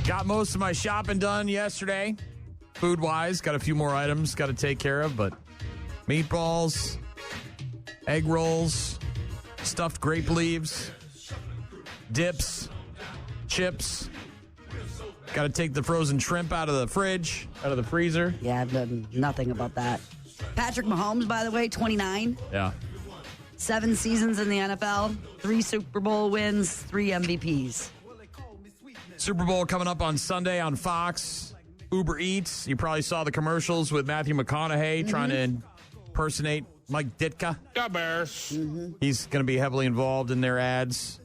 Got most of my shopping done yesterday. Food-wise, got a few more items got to take care of, but meatballs, egg rolls, stuffed grape leaves, dips, chips. Got to take the frozen shrimp out of the fridge, out of the freezer. Yeah, I've done nothing about that. Patrick Mahomes, by the way, 29. Yeah. 7 seasons in the NFL, 3 Super Bowl wins, 3 MVPs. Super Bowl coming up on Sunday on Fox. Uber Eats. You probably saw the commercials with Matthew McConaughey trying to impersonate Mike Ditka. The Bears. He's going to be heavily involved in their ads.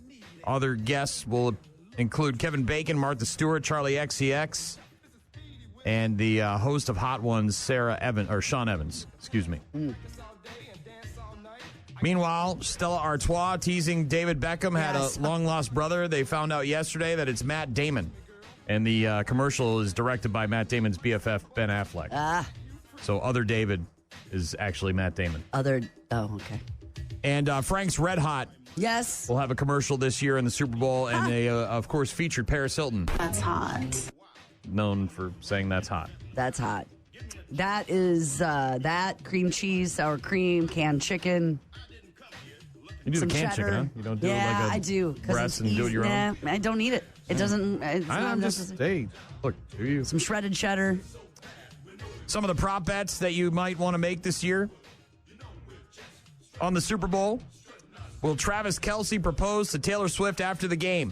Other guests will include Kevin Bacon, Martha Stewart, Charlie XCX, and the host of Hot Ones, Sean Evans. Excuse me. Meanwhile, Stella Artois teasing David Beckham had a long-lost brother. They found out yesterday that it's Matt Damon. And the commercial is directed by Matt Damon's BFF, Ben Affleck. So Other David is actually Matt Damon. Okay. And Frank's Red Hot. Yes. Will have a commercial this year in the Super Bowl. And they, of course, featured Paris Hilton. That's hot. Known for saying that's hot. That's hot. That is that cream cheese, sour cream, canned chicken. You do some the canned cheddar. chicken, huh? You don't do yeah, it like a I do. breast and do it your own? I don't eat it. It doesn't. It's I'm not just, hey, look, do you? Some shredded cheddar. Some of the prop bets that you might want to make this year on the Super Bowl. Will Travis Kelce propose to Taylor Swift after the game?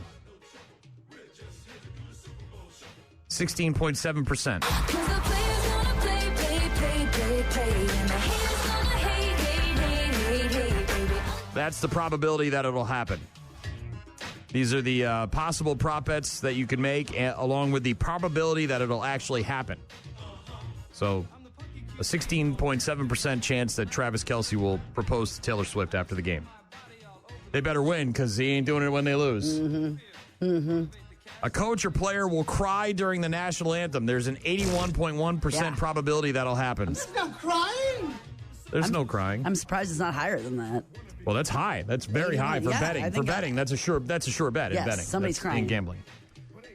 16.7%. That's the probability that it'll happen. These are the possible prop bets that you can make, along with the probability that it'll actually happen. So, a 16.7% chance that Travis Kelce will propose to Taylor Swift after the game. They better win, because he ain't doing it when they lose. A coach or player will cry during the national anthem. There's an 81.1% probability that'll happen. There's no crying. There's no crying. I'm surprised it's not higher than that. Well, that's high. That's very high for betting. For betting, that's a sure bet yes, in betting. Somebody's that's crying. in gambling.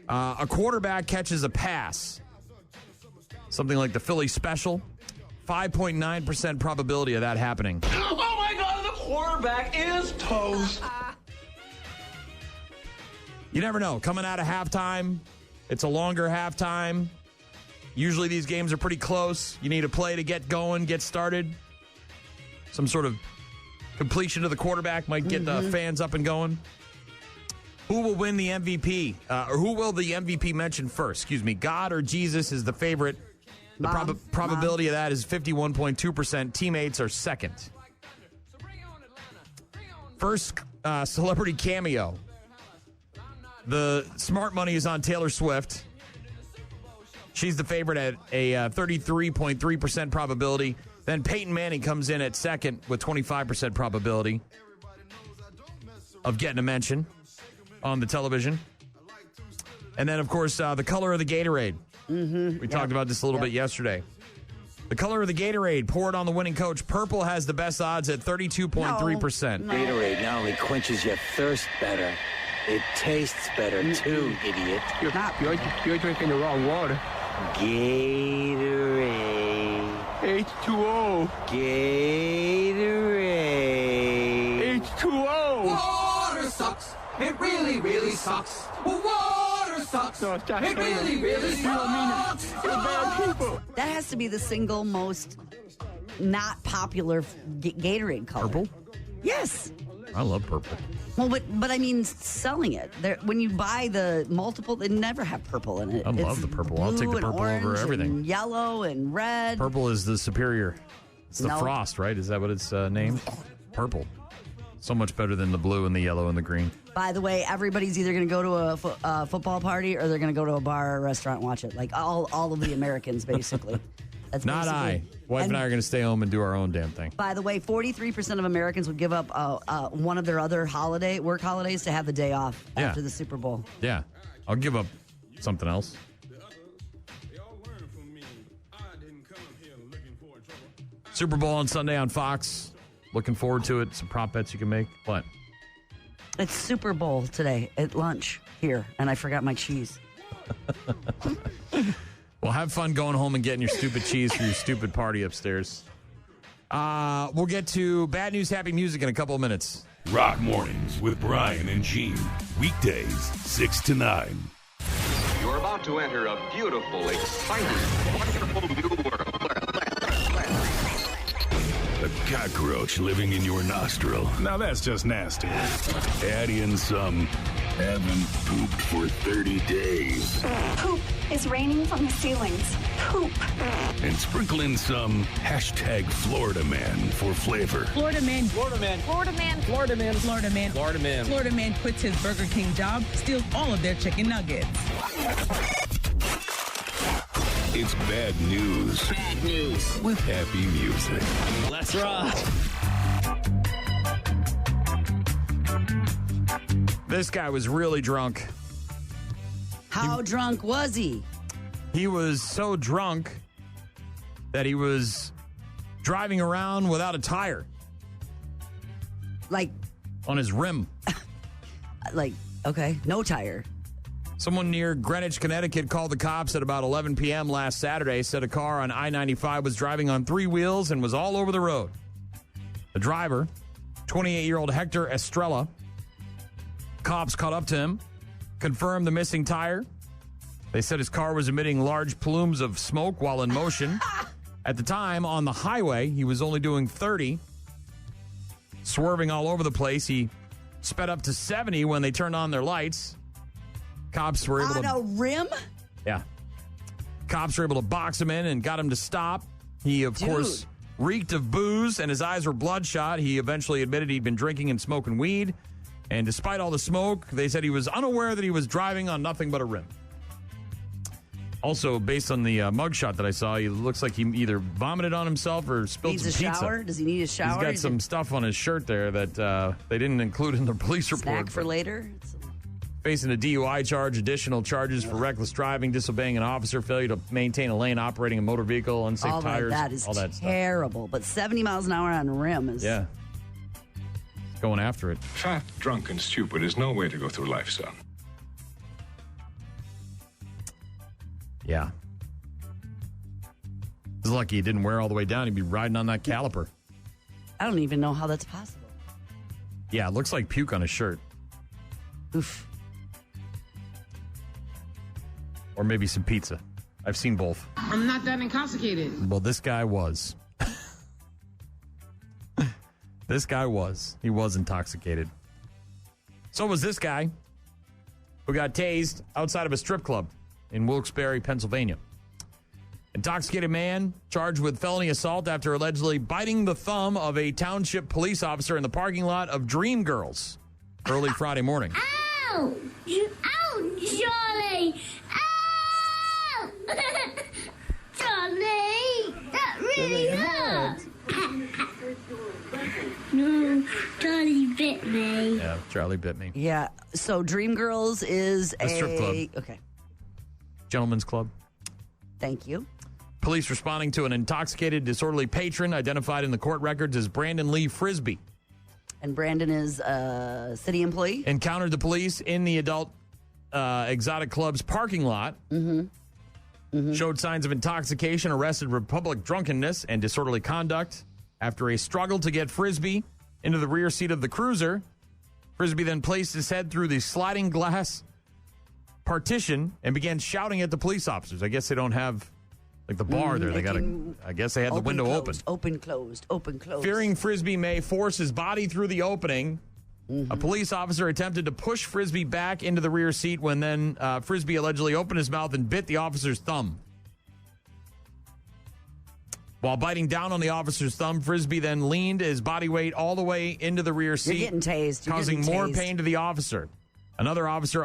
A quarterback catches a pass. Something like the Philly special. 5.9% probability of that happening. Oh my God, the quarterback is toast. You never know. Coming out of halftime, it's a longer halftime. Usually these games are pretty close. You need a play to get going, get started. Some sort of completion of the quarterback might get the fans up and going. Who will win the MVP? Or who will the MVP mention first? Excuse me. God or Jesus is the favorite. The probability of that is 51.2%. Teammates are second. First celebrity cameo. The smart money is on Taylor Swift. She's the favorite at a 33.3% probability. Then Peyton Manning comes in at second with 25% probability of getting a mention on the television. And then, of course, the color of the Gatorade. We talked about this a little bit yesterday. The color of the Gatorade poured on the winning coach. Purple has the best odds at 32.3%. Gatorade not only quenches your thirst better, it tastes better too, idiot. You're drinking the wrong water. Gatorade. H2O. Gatorade. H2O. Water sucks. It really, really sucks. Water sucks. No, it really, really sucks. You're bad people. That has to be the single most not popular Gatorade color. Purple? Yes. I love purple. Well, but I mean, selling it. When you buy the multiple, they never have purple in it. I love the purple. I'll take the purple over everything. And yellow and red. Purple is the superior It's the Frost, right? Is that what it's named? Purple. So much better than the blue and the yellow and the green. By the way, everybody's either going to go to a football party or they're going to go to a bar or a restaurant and watch it. Like all of the Americans, basically. That's Not I. Wife and I are going to stay home and do our own damn thing. By the way, 43% of Americans would give up one of their other work holidays to have the day off after the Super Bowl. Yeah. I'll give up something else. Super Bowl on Sunday on Fox. Looking forward to it. Some prop bets you can make. What? It's Super Bowl today at lunch here, and I forgot my cheese. Well, have fun going home and getting your stupid cheese for your stupid party upstairs. We'll get to bad news, happy music in a couple of minutes. Rock Mornings with Brian and Gene. Weekdays, 6 to 9. You're about to enter a beautiful, exciting, wonderful new world. A cockroach living in your nostril. Now that's just nasty. Add in some haven't pooped for 30 days. Poop is raining from the ceilings. Poop. And sprinkle in some hashtag Florida Man for flavor. Florida man. Florida man. Florida man. Florida man. Florida man. Florida man. Florida man quits his Burger King job, steals all of their chicken nuggets. It's bad news. Bad news. With happy music. Let's rock. This guy was really drunk. How drunk was he? He was so drunk that he was driving around without a tire. Like on his rim. Okay, no tire. Someone near Greenwich, Connecticut called the cops at about 11 p.m. last Saturday, said a car on I-95 was driving on three wheels and was all over the road. The driver, 28-year-old Hector Estrella, cops caught up to him, confirmed the missing tire. They said his car was emitting large plumes of smoke while in motion. At the time, on the highway, he was only doing 30, swerving all over the place. He sped up to 70 when they turned on their lights. Cops were able on a rim? Yeah. Cops were able to box him in and got him to stop. He, of course, reeked of booze and his eyes were bloodshot. He eventually admitted he'd been drinking and smoking weed. And despite all the smoke, they said he was unaware that he was driving on nothing but a rim. Also, based on the mugshot that I saw, he looks like he either vomited on himself or spilled Needs some a pizza. shower? Does he need a shower? He's got some stuff on his shirt there that they didn't include in the police report. Snack for later? Facing a DUI charge, additional charges for reckless driving, disobeying an officer, failure to maintain a lane, operating a motor vehicle, unsafe tires, that is all that stuff. terrible. But 70 miles an hour on a rim is... Yeah. It's going after it. Fat, drunk, and stupid is no way to go through life, son. Yeah. He's lucky he didn't wear all the way down. He'd be riding on that caliper. I don't even know how that's possible. Yeah, it looks like puke on his shirt. Oof. Or maybe some pizza. I've seen both. I'm not that intoxicated. Well, this guy was. This guy was. He was intoxicated. So was this guy who got tased outside of a strip club in Wilkes-Barre, Pennsylvania. Intoxicated man charged with felony assault after allegedly biting the thumb of a township police officer in the parking lot of Dream Girls early Friday morning. Ow! Ow, Charlie! Ow! Charlie! That really hurt! No, Charlie bit me. Yeah, Charlie bit me. Yeah, so Dream Girls is A strip club. Okay, Gentlemen's club. thank you. Police responding to an intoxicated, disorderly patron identified in the court records as Brandon Lee Frisbee. And Brandon is a city employee? Encountered the police in the adult exotic club's parking lot. Showed signs of intoxication, arrested for public drunkenness and disorderly conduct. After a struggle to get Frisbee into the rear seat of the cruiser, Frisbee then placed his head through the sliding glass partition and began shouting at the police officers. I guess they don't have like the bar there. They got I guess they had the window open. Open, closed. Fearing Frisbee may force his body through the opening, a police officer attempted to push Frisbee back into the rear seat when then Frisbee allegedly opened his mouth and bit the officer's thumb. While biting down on the officer's thumb, Frisbee then leaned his body weight all the way into the rear seat. You're getting tased. Causing more pain to the officer. Another officer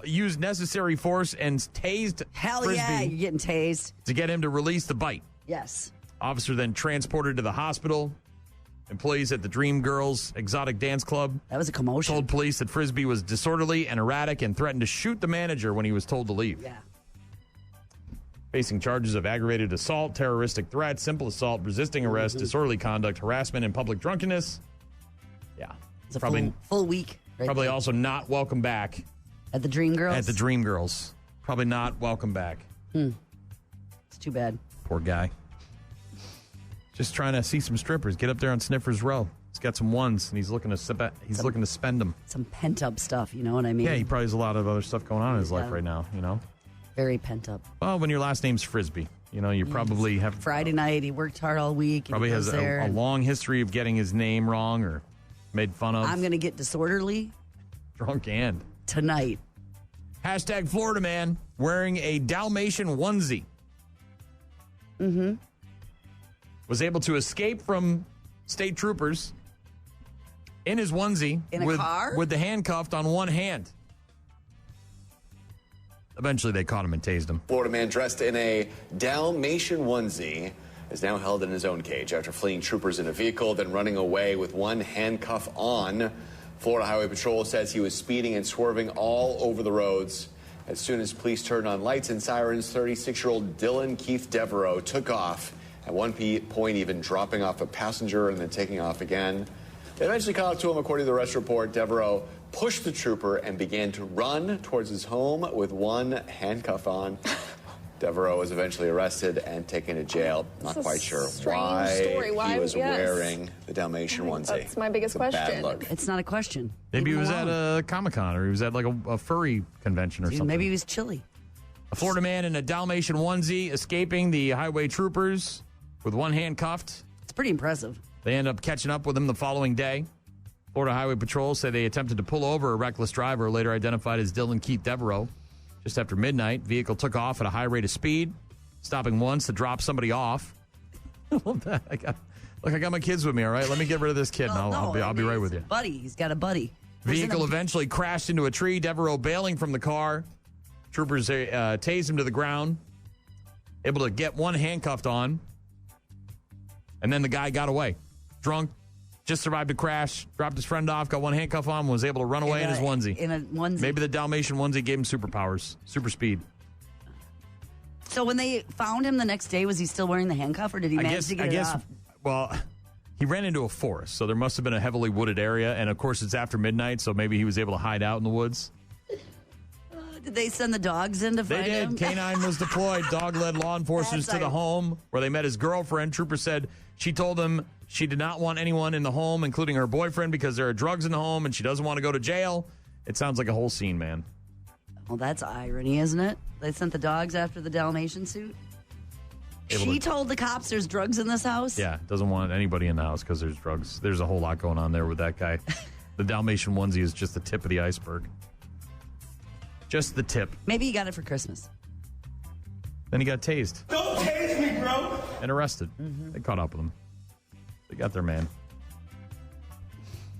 used necessary force and tased Frisbee. Yeah, you're getting tased. To get him to release the bite. Yes. Officer then transported to the hospital. Employees at the Dream Girls Exotic Dance Club. That was a commotion. Told police that Frisbee was disorderly and erratic and threatened to shoot the manager when he was told to leave. Yeah. Facing charges of aggravated assault, terroristic threat, simple assault, resisting arrest, disorderly conduct, harassment, and public drunkenness. Yeah. It's a probably full week. Probably there. Also not welcome back. At the Dream Girls? At the Dream Girls. Probably not welcome back. It's too bad. Poor guy. Just trying to see some strippers. Get up there on Sniffer's Row. He's got some ones, and he's looking to spend them. Some pent-up stuff, you know what I mean? Yeah, he probably has a lot of other stuff going on in his life right now, you know? Very pent-up. Well, when your last name's Frisbee, you know, you probably have... Friday night, he worked hard all week. Probably has a long history of getting his name wrong or made fun of. I'm going to get disorderly. Drunk and. Tonight. Hashtag Florida man wearing a Dalmatian onesie. Mm-hmm. Was able to escape from state troopers in his onesie. In a car? With the handcuffed on one hand. Eventually, they caught him and tased him. Florida man dressed in a Dalmatian onesie is now held in his own cage after fleeing troopers in a vehicle, then running away with one handcuff on. Florida Highway Patrol says he was speeding and swerving all over the roads. As soon as police turned on lights and sirens, 36-year-old Dylan Keith Devereaux took off, at one point even dropping off a passenger and then taking off again. They eventually caught up to him. According to the arrest report, Devereaux pushed the trooper and began to run towards his home with one handcuff on. Devereaux was eventually arrested and taken to jail. Not quite sure why he was wearing the Dalmatian onesie. That's my biggest question. Bad look. It's not a question. Maybe he was at a Comic-Con or he was at like a furry convention or something. Maybe he was chilly. A Florida man in a Dalmatian onesie escaping the highway troopers with one hand cuffed. It's pretty impressive. They end up catching up with him the following day. Florida Highway Patrol say they attempted to pull over a reckless driver, later identified as Dylan Keith Devereaux. Just after midnight, vehicle took off at a high rate of speed, stopping once to drop somebody off. I got my kids with me, all right? Let me get rid of this kid, and I'll be right with you. Buddy, he's got a buddy. Vehicle eventually crashed into a tree. Devereaux bailing from the car. Troopers tased him to the ground, able to get one handcuffed on, and then the guy got away. Drunk, just survived a crash, dropped his friend off, got one handcuff on, was able to run away in his onesie. In a onesie. Maybe the Dalmatian onesie gave him superpowers, super speed. So when they found him the next day, was he still wearing the handcuff, or did he manage to get it off? Well, he ran into a forest, so there must have been a heavily wooded area, and of course it's after midnight, so maybe he was able to hide out in the woods. Did they send the dogs in to find him? They did. K-9 was deployed. Dog led law enforcement to the home where they met his girlfriend. Trooper said she told them she did not want anyone in the home, including her boyfriend, because there are drugs in the home and she doesn't want to go to jail. It sounds like a whole scene, man. Well, that's irony, isn't it? They sent the dogs after the Dalmatian suit. She told the cops there's drugs in this house? Yeah, doesn't want anybody in the house because there's drugs. There's a whole lot going on there with that guy. The Dalmatian onesie is just the tip of the iceberg. Just the tip. Maybe he got it for Christmas. Then he got tased. Don't tase me, bro. And arrested. They caught up with him. They got their man.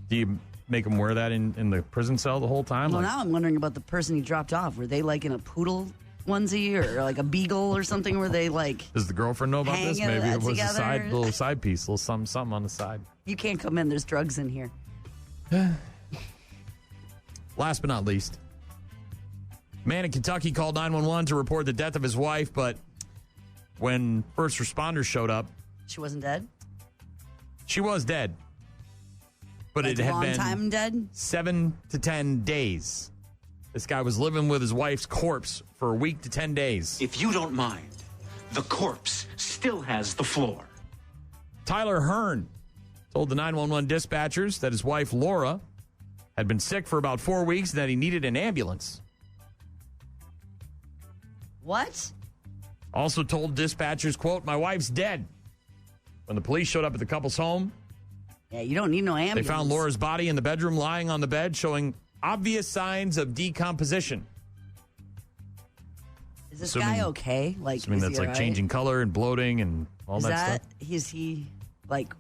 Do you make him wear that in the prison cell the whole time? Well, now I'm wondering about the person he dropped off. Were they like in a poodle onesie or like a beagle or something? Were they like... Does the girlfriend know about this? Maybe it was a little side piece, little something on the side. You can't come in. There's drugs in here. Last but not least, man in Kentucky called 911 to report the death of his wife, but when first responders showed up... She wasn't dead? She was dead. But like it had long been time dead? 7 to 10 days. This guy was living with his wife's corpse for a week to 10 days. If you don't mind, the corpse still has the floor. Tyler Hearn told the 911 dispatchers that his wife, Laura, had been sick for about 4 weeks and that he needed an ambulance. What? Also told dispatchers, quote, "My wife's dead." When the police showed up at the couple's home, yeah, you don't need no ambulance. They found Laura's body in the bedroom, lying on the bed, showing obvious signs of decomposition. Is this guy okay? Like, I mean, that's like changing color and bloating and all that stuff. Is he like?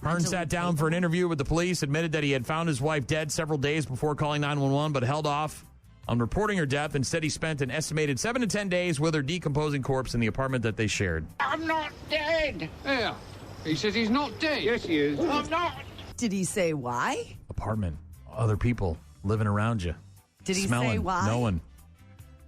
Hearn sat down for an interview with the police, admitted that he had found his wife dead several days before calling 911, but held off on reporting her death. Instead, he spent an estimated 7 to 10 days with her decomposing corpse in the apartment that they shared. I'm not dead. Yeah. He says he's not dead. Yes, he is. I'm not. Did he say why? Apartment. Other people living around you. Did he Smelling, say why? knowing.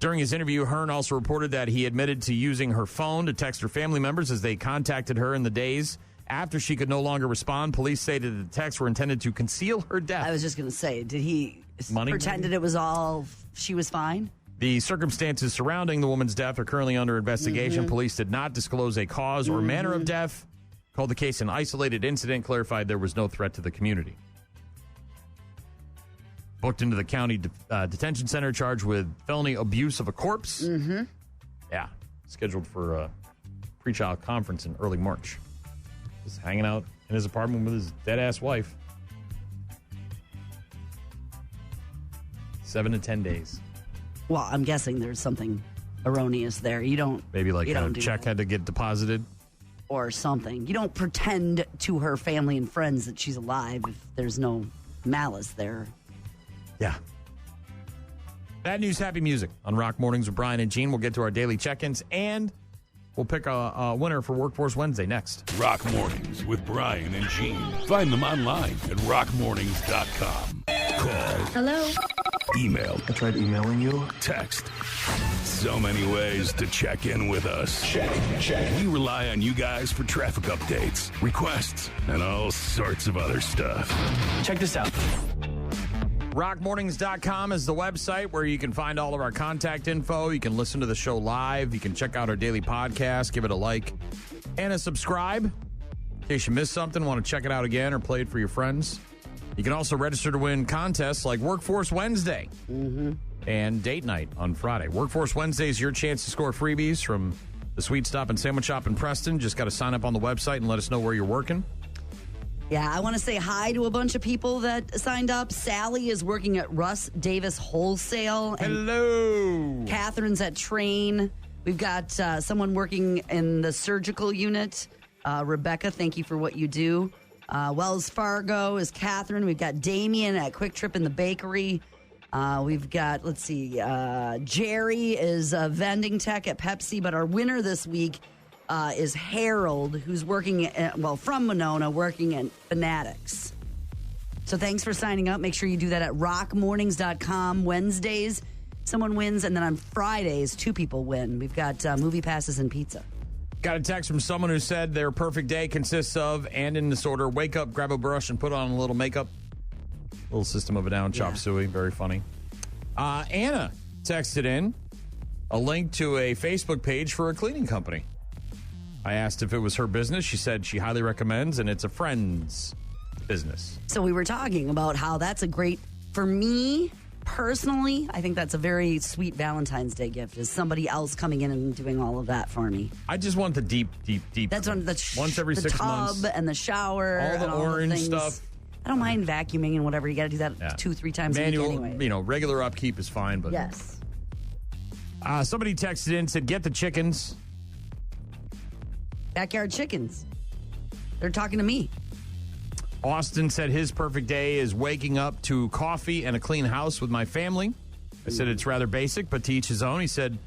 During his interview, Hearn also reported that he admitted to using her phone to text her family members as they contacted her in the days after she could no longer respond. Police say that the texts were intended to conceal her death. I was just going to say, did he pretend it was all, she was fine? The circumstances surrounding the woman's death are currently under investigation. Police did not disclose a cause or manner of death, called the case an isolated incident, clarified there was no threat to the community. Booked into the county detention center, charged with felony abuse of a corpse. Yeah, scheduled for a pre-trial conference in early March. Just hanging out in his apartment with his dead-ass wife. 7 to 10 days. Well, I'm guessing there's something erroneous there. You don't... Maybe like you a don't do check that. had to get deposited. Or something. You don't pretend to her family and friends that she's alive if there's no malice there. Yeah. Bad news, happy music on Rock Mornings with Brian and Gene. We'll get to our daily check-ins, and we'll pick a winner for Workforce Wednesday next. Rock Mornings with Brian and Gene. Find them online at rockmornings.com. Call. Hello? Email. I tried emailing you. Text. So many ways to check in with us. Check. We rely on you guys for traffic updates, requests, and all sorts of other stuff. Check this out. Rockmornings.com is the website where you can find all of our contact info. You can listen to the show live. You can check out our daily podcast, give it a like and a subscribe. In case you missed something, want to check it out again or play it for your friends. You can also register to win contests like Workforce Wednesday and Date Night on Friday. Workforce Wednesday is your chance to score freebies from the Sweet Stop and Sandwich Shop in Preston. Just got to sign up on the website and let us know where you're working. Yeah, I want to say hi to a bunch of people that signed up. Sally is working at Russ Davis Wholesale. And hello. Catherine's at Train. We've got someone working in the surgical unit. Rebecca, thank you for what you do. Wells Fargo is Catherine. We've got Damien at Quick Trip in the bakery. We've got, Jerry is a vending tech at Pepsi. But our winner this week is Harold, who's working from Monona, working at Fanatics. So thanks for signing up. Make sure you do that at rockmornings.com. Wednesdays, someone wins, and then on Fridays, 2 people win. We've got movie passes and pizza. Got a text from someone who said their perfect day consists of, and in this order, wake up, grab a brush, and put on a little makeup. Little System of a Down, chop suey. Very funny. Anna texted in a link to a Facebook page for a cleaning company. I asked if it was her business. She said she highly recommends, and it's a friend's business. So we were talking about how that's a great, for me personally, I think that's a very sweet Valentine's Day gift, is somebody else coming in and doing all of that for me. I just want the deep. That's on once every 6 months. The tub and the shower. All the orange stuff. I don't mind vacuuming and whatever. You got to do that 2-3 times a week anyway. Regular upkeep is fine. But yes. Somebody texted in, said, get the chickens. Backyard chickens. They're talking to me. Austin said his perfect day is waking up to coffee and a clean house with my family. I said it's rather basic, but to each his own. He said,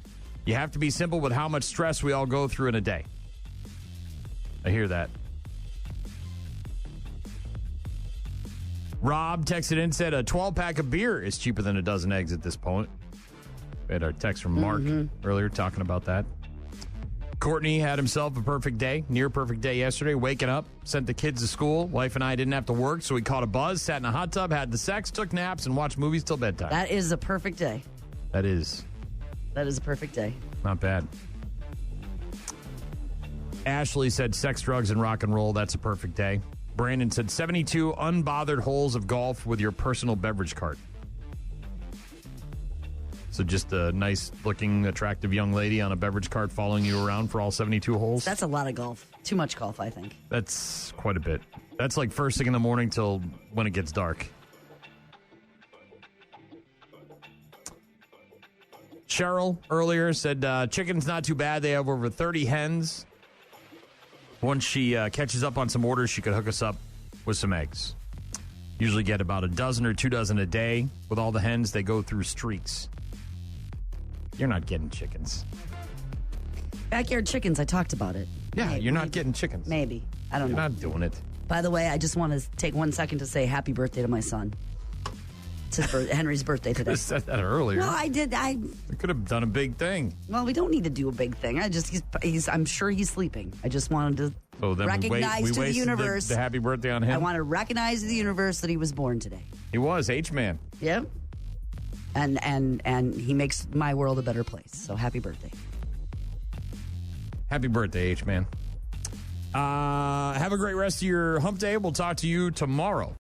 you have to be simple with how much stress we all go through in a day. I hear that. Rob texted in, said a 12-pack of beer is cheaper than a dozen eggs at this point. We had our text from Mark earlier talking about that. Courtney had himself a perfect day, near perfect day yesterday, waking up, sent the kids to school. Wife and I didn't have to work, so we caught a buzz, sat in a hot tub, had the sex, took naps, and watched movies till bedtime. That is a perfect day. That is a perfect day. Not bad. Ashley said sex, drugs, and rock and roll. That's a perfect day. Brandon said 72 unbothered holes of golf with your personal beverage cart. So just a nice-looking, attractive young lady on a beverage cart following you around for all 72 holes? That's a lot of golf. Too much golf, I think. That's quite a bit. That's like first thing in the morning till when it gets dark. Cheryl earlier said chicken's not too bad. They have over 30 hens. Once she catches up on some orders, she could hook us up with some eggs. Usually get about a dozen or 2 dozen a day. With all the hens, they go through streaks. You're not getting chickens. Backyard chickens, I talked about it. Yeah, you're not getting chickens. Maybe. I don't know. You're not doing it. By the way, I just want to take 1 second to say happy birthday to my son. It's his Henry's birthday today. You said that earlier. Well, I did. We could have done a big thing. Well, we don't need to do a big thing. I'm sure he's sleeping. I just wanted to recognize to the universe. The happy birthday on him. I want to recognize to the universe that he was born today. He was H-Man. Yep. And he makes my world a better place. So happy birthday. Happy birthday, H-Man. Have a great rest of your hump day. We'll talk to you tomorrow.